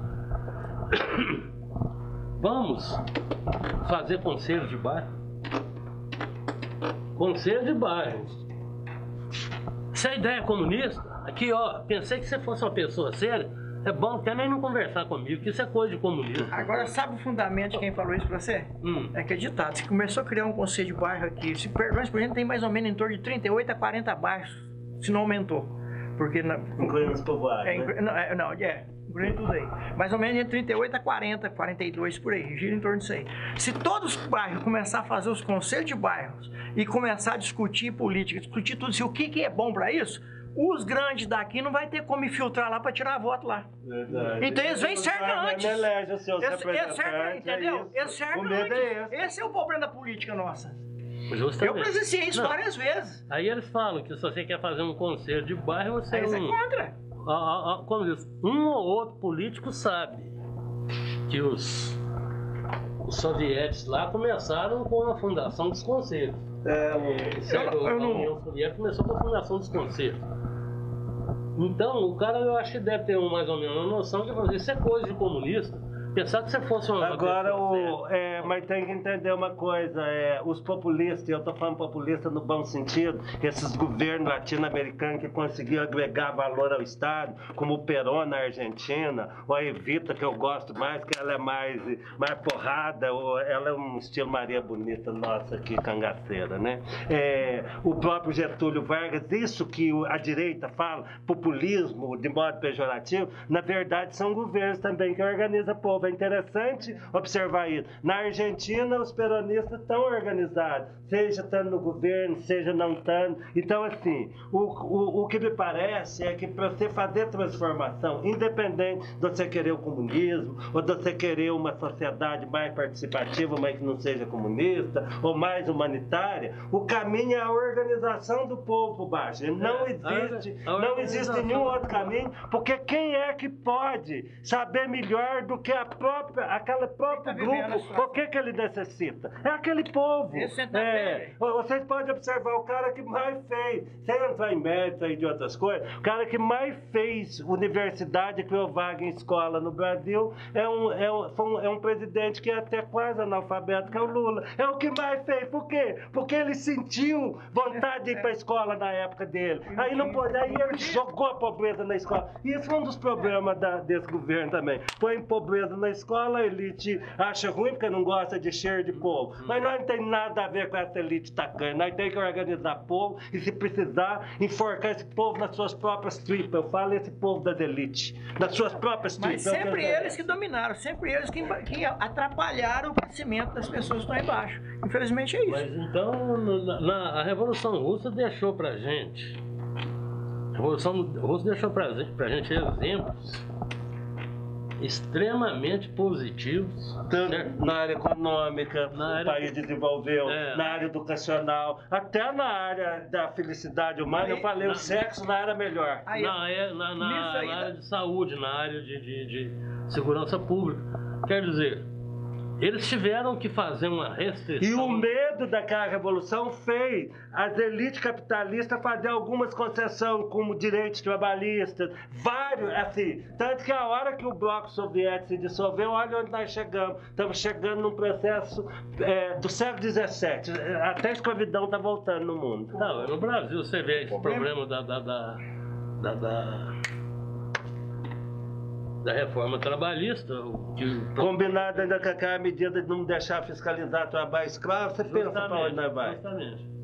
B: Vamos fazer conselho de bairro. Conselho de bairro. Se a ideia é comunista, aqui ó, pensei que você fosse uma pessoa séria. É bom até nem não conversar comigo, que isso é coisa de comunista.
C: Agora, sabe o fundamento de quem falou isso pra você? É que é ditado. Você começou a criar um conselho de bairro aqui. Se Perdões, por exemplo, tem mais ou menos em torno de 38 a 40 bairros, se não aumentou. Porque
A: incluindo os povoados,
C: incluindo tudo aí. Mais ou menos entre 38 a 40, 42 por aí, gira em torno disso aí. Se todos os bairros começar a fazer os conselhos de bairros e começar a discutir política, discutir tudo isso, o que é bom pra isso, os grandes daqui não vai ter como infiltrar lá para tirar voto lá.
A: Verdade.
C: Então eles vêm cerca antes. Entendeu? Eles cercam antes. Esse é o problema da política nossa.
B: Justamente.
C: Eu presenciei isso várias vezes.
B: Aí eles falam que se você quer fazer um conselho de bairro, você
C: é contra.
B: Como diz, um ou outro político sabe que os sovietes lá começaram com a fundação dos conselhos. A União Soviética começou com a fundação dos conselhos. Então, o cara, eu acho que deve ter mais ou menos uma noção de fazer isso é coisa de comunista. Pensar que você fosse uma
A: Agora,
B: pessoa séria.
A: mas tem que entender uma coisa, os populistas, eu estou falando populista no bom sentido, esses governos latino-americanos que conseguiram agregar valor ao Estado, como o Perón na Argentina, ou a Evita, que eu gosto mais, que ela é mais porrada, ou ela é um estilo Maria Bonita nossa aqui, cangaceira, né? O próprio Getúlio Vargas, isso que a direita fala, populismo de modo pejorativo, na verdade são governos também que organizam o povo. É interessante observar isso. Na Argentina, os peronistas estão organizados, seja estando no governo, seja não estando. Então, assim, o que me parece é que para você fazer transformação, independente de você querer o comunismo, ou de você querer uma sociedade mais participativa, mas que não seja comunista, ou mais humanitária, o caminho é a organização do povo por baixo. Não existe nenhum outro caminho, porque quem é que pode saber melhor do que aquele próprio grupo, o que ele necessita? É aquele povo. Vocês podem observar o cara que mais fez, sem entrar em mérito aí de outras coisas, o cara que mais fez universidade, criou vaga em escola no Brasil, é um presidente que é até quase analfabeto, que é o Lula. É o que mais fez. Por quê? Porque ele sentiu vontade de ir para a escola na época dele. Aí não pode, aí ele jogou a pobreza na escola. E isso é um dos problemas desse governo também. Põe pobreza na escola, a elite acha ruim porque não gosta de cheiro de povo. Mas nós não tem nada a ver com essa elite tacanha. Nós temos que organizar povo e, se precisar, enforcar esse povo nas suas próprias tripas. Eu falo esse povo das elites, das suas próprias tripas.
C: Mas sempre eles que dominaram, sempre eles que atrapalharam o crescimento das pessoas que estão embaixo. Infelizmente é isso.
B: Mas então, a Revolução Russa deixou pra gente... A Revolução Russa deixou pra gente exemplos extremamente positivos,
A: tanto na área econômica, o país desenvolveu, na área educacional, até na área da felicidade humana. Eu falei, o sexo na área melhor.
B: Na área de saúde, na área de segurança pública. Quer dizer, eles tiveram que fazer uma restrição.
A: E o medo daquela revolução fez as elites capitalistas fazer algumas concessões, como direitos trabalhistas, vários, assim. Tanto que a hora que o bloco soviético se dissolveu, olha onde nós chegamos. Estamos chegando num processo do século XVII. Até a escravidão está voltando no mundo.
B: Não, no Brasil você vê esse problema da reforma trabalhista.
A: Combinado ainda com aquela medida de não deixar fiscalizar trabalho escravo, você pensa para onde nós vai.
B: Justamente.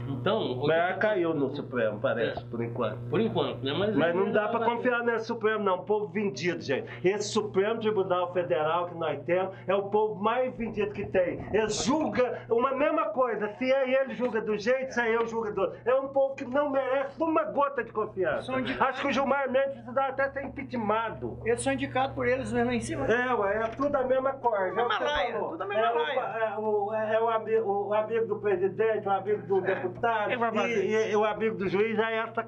B: Então,
A: mas caiu no Supremo, parece, por enquanto.
B: Por enquanto, né?
A: Mas não dá para confiar nesse Supremo, não. O povo vendido, gente. Esse Supremo Tribunal Federal que nós temos é o povo mais vendido que tem. Ele julga uma mesma coisa. Se ele julga do jeito, se eu julgo do outro. É um povo que não merece uma gota de confiança. Acho que o Gilmar Mendes precisava até ser impeachmentado.
C: Eles são indicados por eles mesmo em cima.
A: É tudo a mesma coisa.
C: Tudo a mesma laia.
A: O amigo do presidente, o amigo do deputado. E o amigo do juiz é essa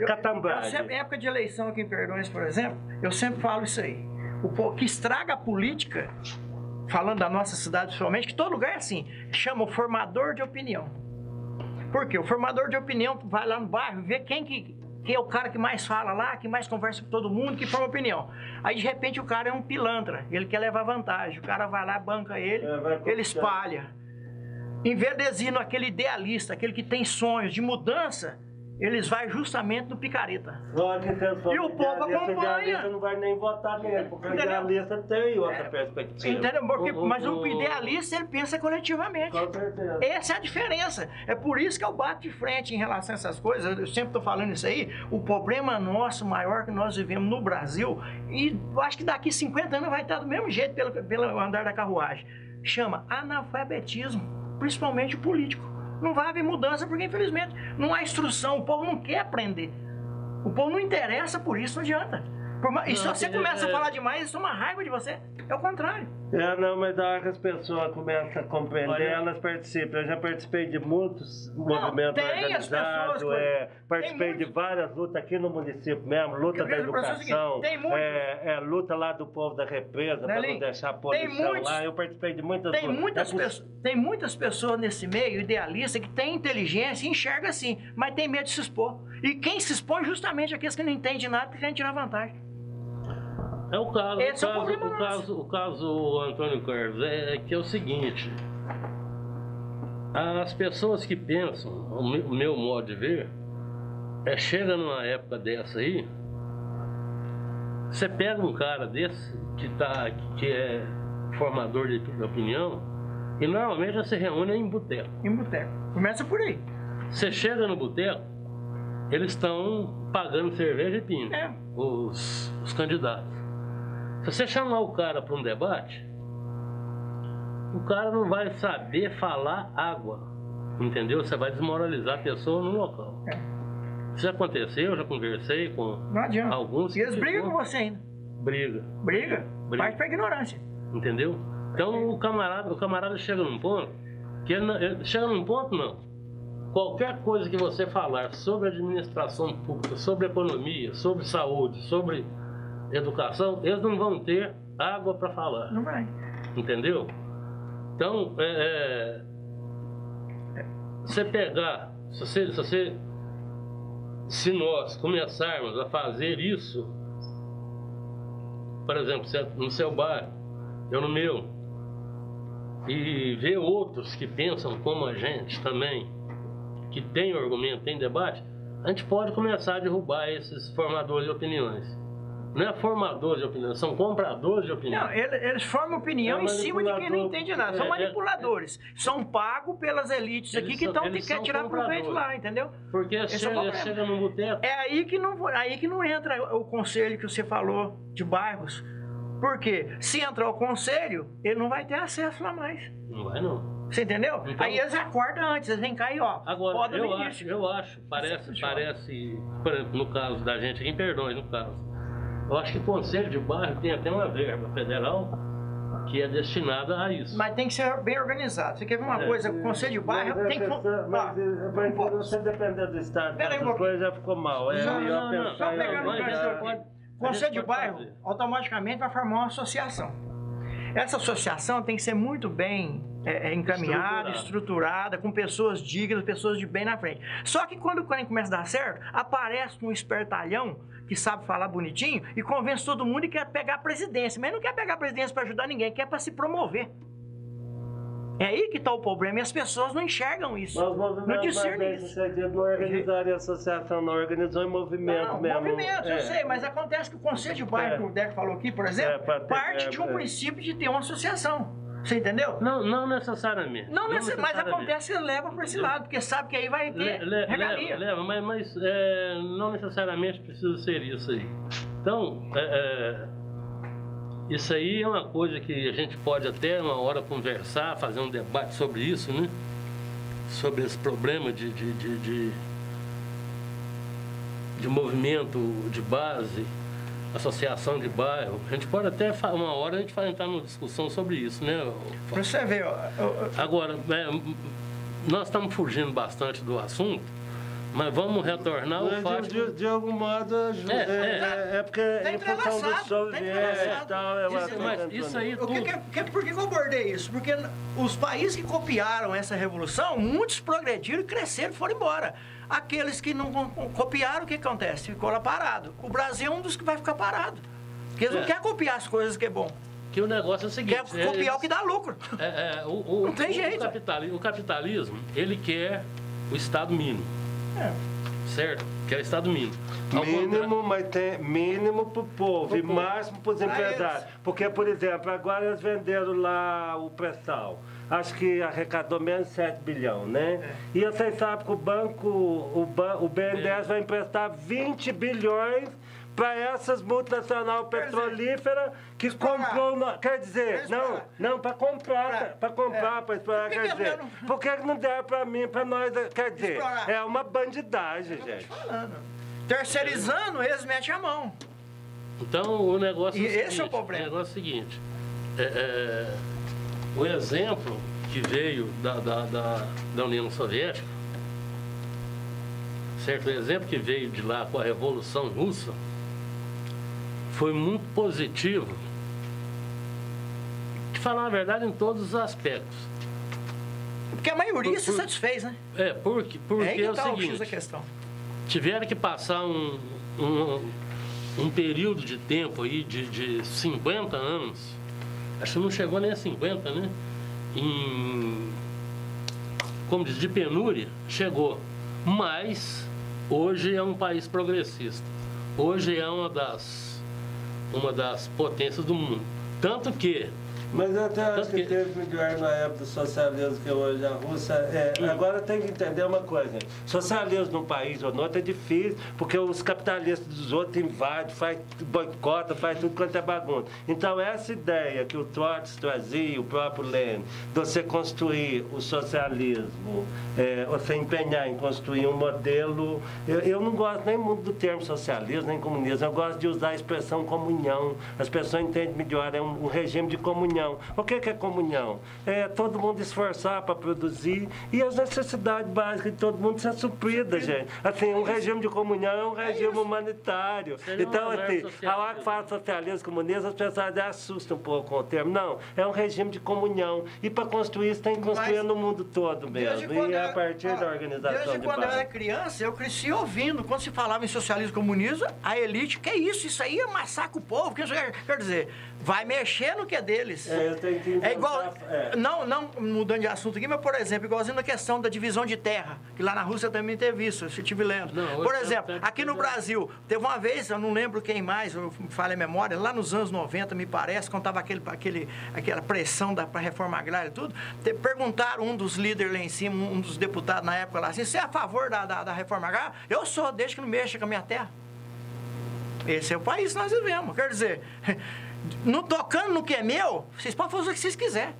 A: catambagem.
C: Em época de eleição aqui em Perdões, por exemplo, eu sempre falo isso aí. O povo que estraga a política, falando da nossa cidade principalmente, que todo lugar é assim, chama o formador de opinião. Por quê? O formador de opinião vai lá no bairro, vê quem é o cara que mais fala lá, que mais conversa com todo mundo, que forma opinião. Aí, de repente, o cara é um pilantra, ele quer levar vantagem. O cara vai lá, banca ele, ele espalha. Em vez de ir naquele idealista, aquele que tem sonhos de mudança, eles vão justamente no picareta.
A: E o povo acompanha. O idealista não vai nem votar nele, porque o idealista tem outra perspectiva.
C: Entendeu? Mas o idealista, ele pensa coletivamente.
A: Com certeza.
C: Essa é a diferença. É por isso que eu bato de frente em relação a essas coisas. Eu sempre estou falando isso aí. O problema nosso maior que nós vivemos no Brasil, e acho que daqui 50 anos vai estar do mesmo jeito pelo andar da carruagem, chama analfabetismo. Principalmente o político. Não vai haver mudança porque, infelizmente, não há instrução. O povo não quer aprender. O povo não interessa por isso, não adianta. E se você começa a falar demais, isso é uma raiva de você. É o contrário.
A: Mas na hora que as pessoas começam a compreender, elas participam. Eu já participei de muitos movimentos organizados, participei de várias lutas aqui no município mesmo, luta da educação, luta lá do povo da represa, para não deixar a poluição lá. Eu participei de muitas lutas.
C: Tem muitas pessoas nesse meio, idealista, que tem inteligência e enxerga assim, mas tem medo de se expor. E quem se expõe justamente é aqueles que não entendem nada e querem tirar vantagem.
B: É o caso,
C: Esse é o problema nosso.
B: o caso Antônio Carlos, é que é o seguinte, as pessoas que pensam, o meu modo de ver, chega numa época dessa aí, você pega um cara desse, que é formador de opinião, e normalmente você reúne em boteco.
C: Em boteco. Começa por aí.
B: Você chega no boteco, eles estão pagando cerveja e pinga, os candidatos. Se você chamar o cara para um debate, o cara não vai saber falar água, entendeu? Você vai desmoralizar a pessoa no local. Isso já aconteceu, eu já conversei com
C: Não adianta.
B: alguns.
C: E eles brigam com você ainda.
B: Briga.
C: Briga? Parte pra ignorância.
B: Entendeu? Então o camarada chega num ponto, que ele chega num ponto não. Qualquer coisa que você falar sobre administração pública, sobre economia, sobre saúde, sobre educação, eles não vão ter água para falar.
C: Não vai.
B: Entendeu? Então, você pegar, se nós começarmos a fazer isso, por exemplo, no seu bairro, eu no meu, e ver outros que pensam como a gente também, que tem argumento, tem debate, a gente pode começar a derrubar esses formadores de opiniões. Não é formadores de opinião, são compradores de opinião.
C: Não, eles formam opinião em cima de quem não entende nada. São manipuladores. São pagos pelas elites aqui que querem tirar proveito lá, entendeu?
B: Porque chega no boteco.
C: É aí que não entra o conselho que você falou de bairros. Porque se entrar o conselho, ele não vai ter acesso lá mais.
B: Não vai não.
C: Você entendeu?
B: Então,
C: aí eles acordam antes, eles vêm cá e ó.
B: Agora, eu acho, parece, por exemplo, no caso da gente aqui em Perdões, no caso. Eu acho que o Conselho de Bairro tem até uma verba federal que é destinada a isso.
C: Mas tem que ser bem organizado. Você quer ver uma coisa? O Conselho de Bairro tem que...
A: Mas você depender do Estado, essas coisas já ficou mal.
C: Só pegar no canto. O Conselho de Bairro automaticamente vai formar uma associação. Essa associação tem que ser muito bem encaminhada, estruturada, com pessoas dignas, pessoas de bem na frente. Só que quando começa a dar certo, aparece um espertalhão que sabe falar bonitinho e convence todo mundo e quer pegar a presidência. Mas não quer pegar a presidência para ajudar ninguém, quer para se promover. É aí que está o problema e as pessoas não enxergam isso. Não discernem isso.
A: Não organizaram a associação, não organizou em movimento mesmo.
C: Movimento, eu sei, mas acontece que o Conselho de Bairro, que o Deco falou aqui, por exemplo, parte de um princípio de ter uma associação. Você entendeu?
B: Não necessariamente.
C: Não necessariamente, mas acontece que leva para esse lado, porque sabe que aí vai ter regalia.
B: Leva, mas não necessariamente precisa ser isso aí. Então, isso aí é uma coisa que a gente pode até uma hora conversar, fazer um debate sobre isso, né? Sobre esse problema de movimento de base, associação de bairro. A gente pode até, uma hora, a gente vai entrar numa discussão sobre isso, né?
C: Pra você ver,
B: Agora, nós estamos fugindo bastante do assunto, mas vamos retornar ao fato...
A: De algum modo, porque em função do soviético e tal...
B: Mas isso aí tudo...
C: Por que eu abordei isso? Porque os países que copiaram essa revolução, muitos progrediram, cresceram e foram embora. Aqueles que não copiaram, o que acontece? Ficou lá parado. O Brasil é um dos que vai ficar parado. Porque eles não querem copiar as coisas que é bom.
B: Que o negócio é o seguinte...
C: Quer copiar o que dá lucro. Não tem jeito.
B: O capitalismo, ele quer o Estado mínimo. Certo? Que é o Estado mínimo.
A: Mínimo, mas tem mínimo para o povo e máximo para os empresários. Porque, por exemplo, agora eles venderam lá o pré-sal. Acho que arrecadou menos de 7 bilhões, né? E vocês sabem que o BNDES vai emprestar 20 bilhões para essas multinacionais petrolíferas que comprou... Quer dizer, não, para comprar, para explorar, quer dizer... Por que não der para mim, para nós, quer dizer, é uma bandidagem, gente.
C: Terceirizando, eles metem a mão.
B: Então, o negócio é o seguinte,
C: esse é o problema.
B: O negócio é o seguinte, o exemplo que veio da União Soviética, certo? O exemplo que veio de lá com a Revolução Russa foi muito positivo, de falar a verdade, em todos os aspectos.
C: Porque a maioria se satisfez, né?
B: Porque
C: é aí que
B: é o
C: tá
B: seguinte,
C: o X da questão.
B: tiveram que passar um um período de tempo aí de 50 anos, acho que não chegou nem a 50, né? Como diz, de penúria, chegou. Mas hoje é um país progressista. Hoje é uma das potências do mundo. Tanto que...
A: Mas eu até acho que teve melhor na época do socialismo que hoje a Rússia. Agora tem que entender uma coisa. Socialismo num país ou no outro é difícil, porque os capitalistas dos outros invadem, faz boicota, faz tudo quanto é bagunça. Então essa ideia que o Trotsky trazia, o próprio Lenin, de você construir o socialismo, você empenhar em construir um modelo. Eu não gosto nem muito do termo socialismo, nem comunismo, eu gosto de usar a expressão comunhão. As pessoas entendem melhor, é um regime de comunhão. O que é comunhão? É todo mundo esforçar para produzir e as necessidades básicas de todo mundo ser supridas, gente. Assim, um regime de comunhão é um regime humanitário. Então, assim, a hora que fala socialismo, comunismo, as pessoas assustam um pouco com o termo. Não, é um regime de comunhão. E para construir isso tem que construir no mundo todo mesmo. E é a partir da organização
C: desde quando eu era criança, eu cresci ouvindo, quando se falava em socialismo e comunismo, a elite, que é isso? Isso aí é massacra o povo. Quer dizer, vai mexer no que é deles.
A: Eu tenho que
C: é igual, não mudando de assunto aqui, mas, por exemplo, igualzinho na questão da divisão de terra, que lá na Rússia também teve isso, eu estive lendo. Por exemplo, aqui no Brasil, teve uma vez, eu não lembro quem mais, eu falei a memória, lá nos anos 90, me parece, quando estava aquela pressão para a reforma agrária e tudo, perguntaram um dos líderes lá em cima, um dos deputados na época lá, assim, você é a favor da reforma agrária? Eu sou, desde que não mexa com a minha terra. Esse é o país que nós vivemos, quer dizer... Não tocando no que é meu, vocês podem fazer o que vocês quiserem.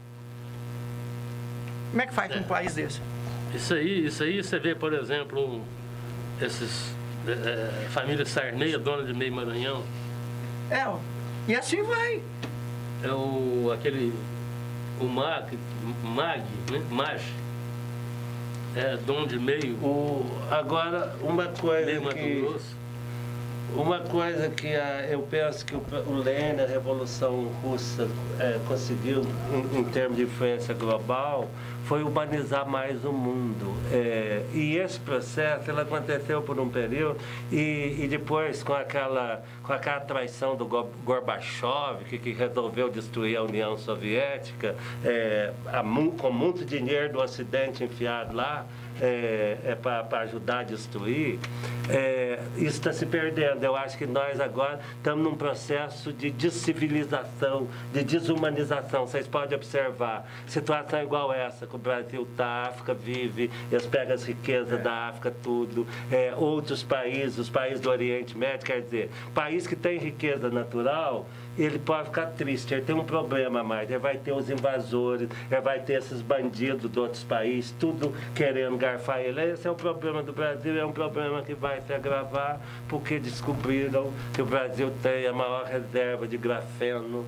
C: Como é que faz com um país desse?
B: Isso aí você vê, por exemplo, esses família Sarney, dona de Meio Maranhão.
C: E assim vai.
B: O Mag, né? Mag, dono de Meio.
A: Agora, uma coisa
B: Meio Mato Grosso.
A: Uma coisa que eu penso que o Lenin, a Revolução Russa, conseguiu, em termos de influência global, foi urbanizar mais o mundo. E esse processo ele aconteceu por um período e depois, com aquela traição do Gorbachev, que resolveu destruir a União Soviética, com muito dinheiro do Ocidente enfiado lá, para ajudar a destruir, isso está se perdendo. Eu acho que nós agora estamos num processo de descivilização, de desumanização. Vocês podem observar situação igual essa, que o Brasil está, a África vive, eles pegam as riquezas da África, tudo. Outros países, os países do Oriente Médio, quer dizer, país que tem riqueza natural, ele pode ficar triste, ele tem um problema a mais, ele vai ter os invasores, ele vai ter esses bandidos de outros países, tudo querendo garfar ele. Esse é o problema do Brasil, é um problema que vai se agravar, porque descobriram que o Brasil tem a maior reserva de grafeno,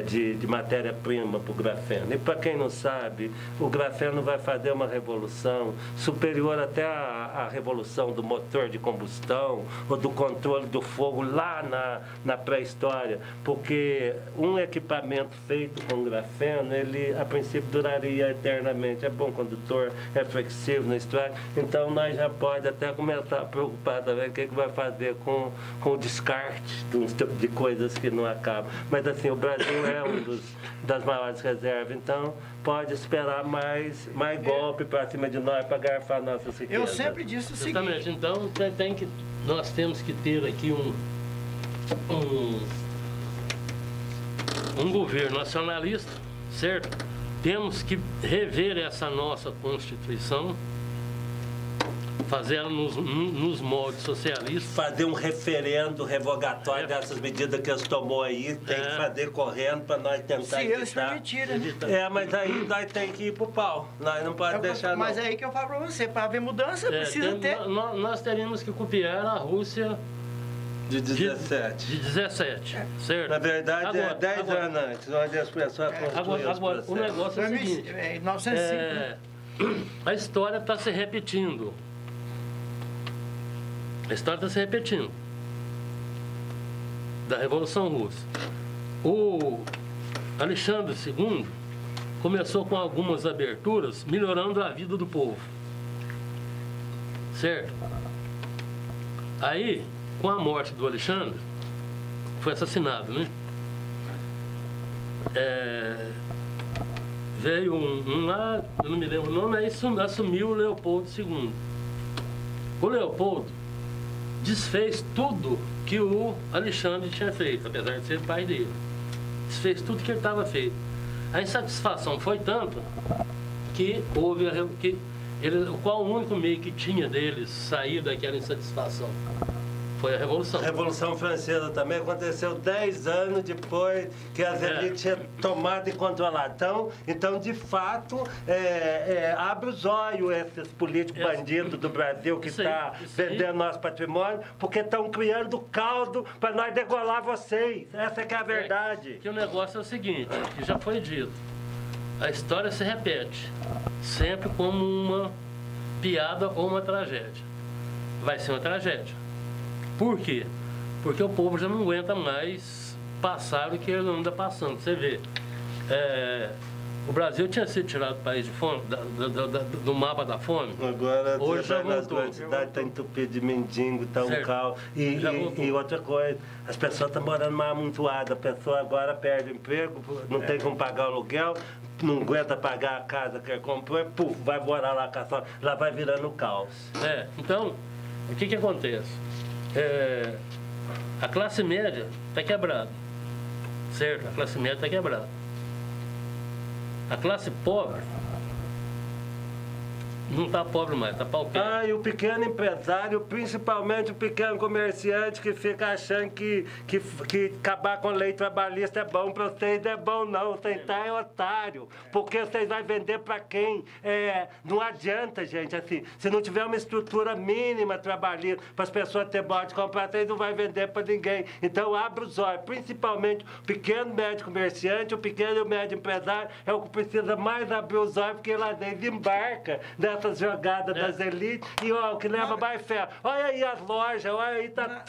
A: de matéria-prima para o grafeno. E para quem não sabe, o grafeno vai fazer uma revolução superior até à revolução do motor de combustão ou do controle do fogo lá na pré-história, porque um equipamento feito com grafeno, ele a princípio duraria eternamente, é bom condutor, é flexível, não estraga. Então nós já pode até começar a preocupar também o que vai fazer com o descarte de coisas que não acabam. Mas assim, o Brasil é das maiores reservas, então pode esperar mais golpe para cima de nós para garfar nossas riquezas.
C: Eu sempre disse o seguinte.
B: Exatamente, então nós temos que ter aqui um governo nacionalista, certo? Temos que rever essa nossa Constituição, fazer ela nos moldes socialistas.
A: Fazer um referendo revogatório dessas medidas que eles tomou aí, tem que fazer correndo para nós tentar
C: se
A: evitar.
C: eles permitirem, né?
A: Mas aí nós temos que ir pro pau, nós não podemos deixar
C: Mas é aí que eu falo para você, para haver mudança, precisa ter...
B: Nós teríamos que copiar a Rússia
A: de 17.
B: De 17, certo?
A: Na verdade, agora, 10 anos antes, onde as pessoas construíram
B: agora o negócio é o seguinte,
C: 1905, né?
B: A história está se repetindo. A história está se repetindo da Revolução Russa. O Alexandre II começou com algumas aberturas, melhorando a vida do povo. Certo? Aí, com a morte do Alexandre, foi assassinado, né? Veio um lá, eu não me lembro o nome, aí assumiu o Leopoldo II. O Leopoldo desfez tudo que o Alexandre tinha feito, apesar de ser pai dele. Desfez tudo que ele estava feito. A insatisfação foi tanto que houve qual o único meio que tinha deles sair daquela insatisfação? Foi a Revolução.
A: A Revolução Francesa também aconteceu 10 anos depois que as elites tinham tomado e controlado. Então, de fato, abre os olhos esses políticos bandidos do Brasil que estão vendendo nosso patrimônio, porque estão criando caldo para nós degolar vocês. Essa que é a verdade.
B: Que o negócio é o seguinte, que já foi dito. A história se repete, sempre como uma piada ou uma tragédia. Vai ser uma tragédia. Por quê? Porque o povo já não aguenta mais passar o que ele anda passando. Você vê, o Brasil tinha sido tirado do país de fome, do mapa da fome.
A: Agora,
B: hoje já voltou.
A: A cidade está entupida de mendigo, está um caos. E outra coisa, as pessoas estão morando mais amontoadas. A pessoa agora perde o emprego, não tem como pagar o aluguel, não aguenta pagar a casa que comprou, vai morar lá, lá vai virando caos.
B: Então, o que acontece? A classe média está quebrada, certo? A classe média está quebrada. A classe pobre não está pobre mais, está paupeiro.
A: E o pequeno empresário, principalmente o pequeno comerciante que fica achando que acabar com a lei trabalhista é bom para vocês, não é bom não, vocês estão otário, porque vocês vão vender para quem? Não adianta, gente, assim, se não tiver uma estrutura mínima trabalhista para as pessoas terem modo de comprar, vocês não vão vender para ninguém. Então abre os olhos, principalmente o pequeno médio comerciante, o pequeno e o médio empresário é o que precisa mais abrir os olhos, porque lá dentro embarca nessas jogadas das elites e o que leva mais ferro. Olha aí as lojas, olha aí, tá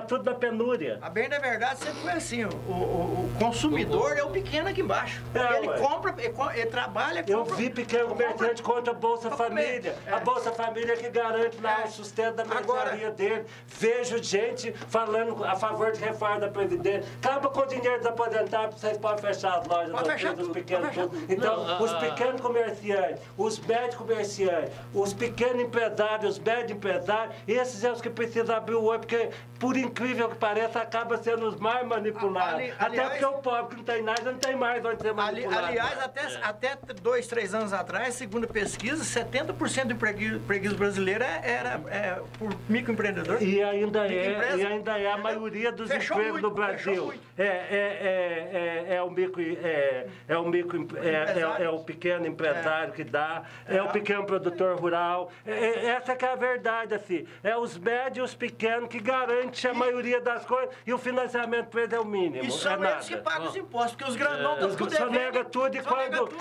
A: tudo na penúria.
C: A bem da verdade sempre foi assim, o consumidor é o pequeno aqui embaixo. Ele compra, ele trabalha, compra.
A: Eu vi pequeno comerciante contra a Bolsa Família. A Bolsa Família que garante lá o sustento da mercadoria dele. Vejo gente falando a favor de reforma da Previdência. Acaba com o dinheiro dos aposentados, vocês podem fechar as lojas, os pequenos tudo. Então, os pequenos comerciantes, os médios comerciantes, os pequenos empresários, os médios empresários, esses são os que precisam abrir o olho, porque, por incrível que pareça, acaba sendo os mais manipulados. Até porque o pobre que não tem nada, não tem mais onde ser manipulado.
C: Aliás, até 2, 3 anos atrás, segundo pesquisa, 70% do preguiço brasileiro era por microempreendedor.
A: E ainda é a maioria dos empregos no Brasil. É o pequeno empresário que dá, é o pequeno produtor rural. Essa que é a verdade, assim. É os médios e os pequenos que garantem a maioria das coisas e o financiamento para eles é o mínimo.
C: E são eles que pagam os impostos, porque os grandão estão tudo devendo.
A: Só nega tudo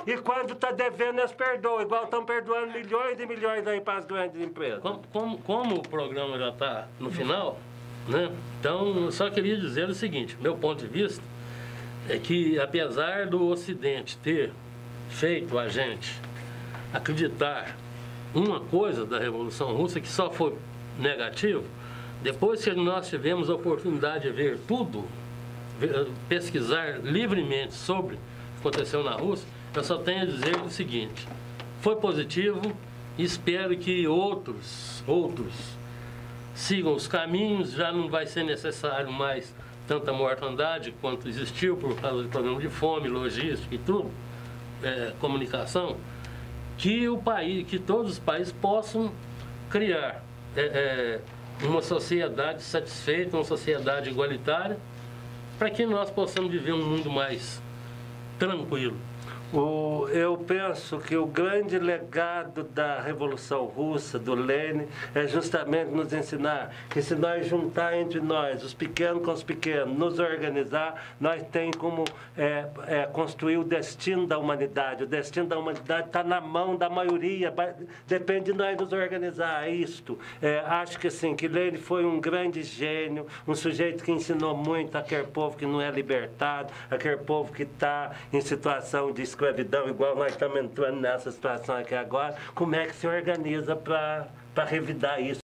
A: e quando está devendo, eles perdoam. Igual estão perdoando milhões e milhões aí para as grandes empresas.
B: Como o programa já está no final, né? Então, eu só queria dizer o seguinte, meu ponto de vista é que, apesar do Ocidente ter feito a gente acreditar uma coisa da Revolução Russa que só foi negativo, depois que nós tivemos a oportunidade de ver tudo, pesquisar livremente sobre o que aconteceu na Rússia, eu só tenho a dizer o seguinte, foi positivo e espero que outros sigam os caminhos, já não vai ser necessário mais tanta mortandade quanto existiu por causa do problema de fome, logística e tudo, comunicação, que todos os países possam criar uma sociedade satisfeita, uma sociedade igualitária, para que nós possamos viver um mundo mais tranquilo.
A: Eu penso que o grande legado da Revolução Russa, do Lenin, é justamente nos ensinar que se nós juntar entre nós, os pequenos com os pequenos, nos organizar, nós temos como construir o destino da humanidade. O destino da humanidade está na mão da maioria, depende de nós nos organizar. Acho que assim, que Lenin foi um grande gênio, um sujeito que ensinou muito àquele povo que não é libertado, àquele povo que está em situação de escravidão, igual nós estamos entrando nessa situação aqui agora, como é que se organiza para revidar isso.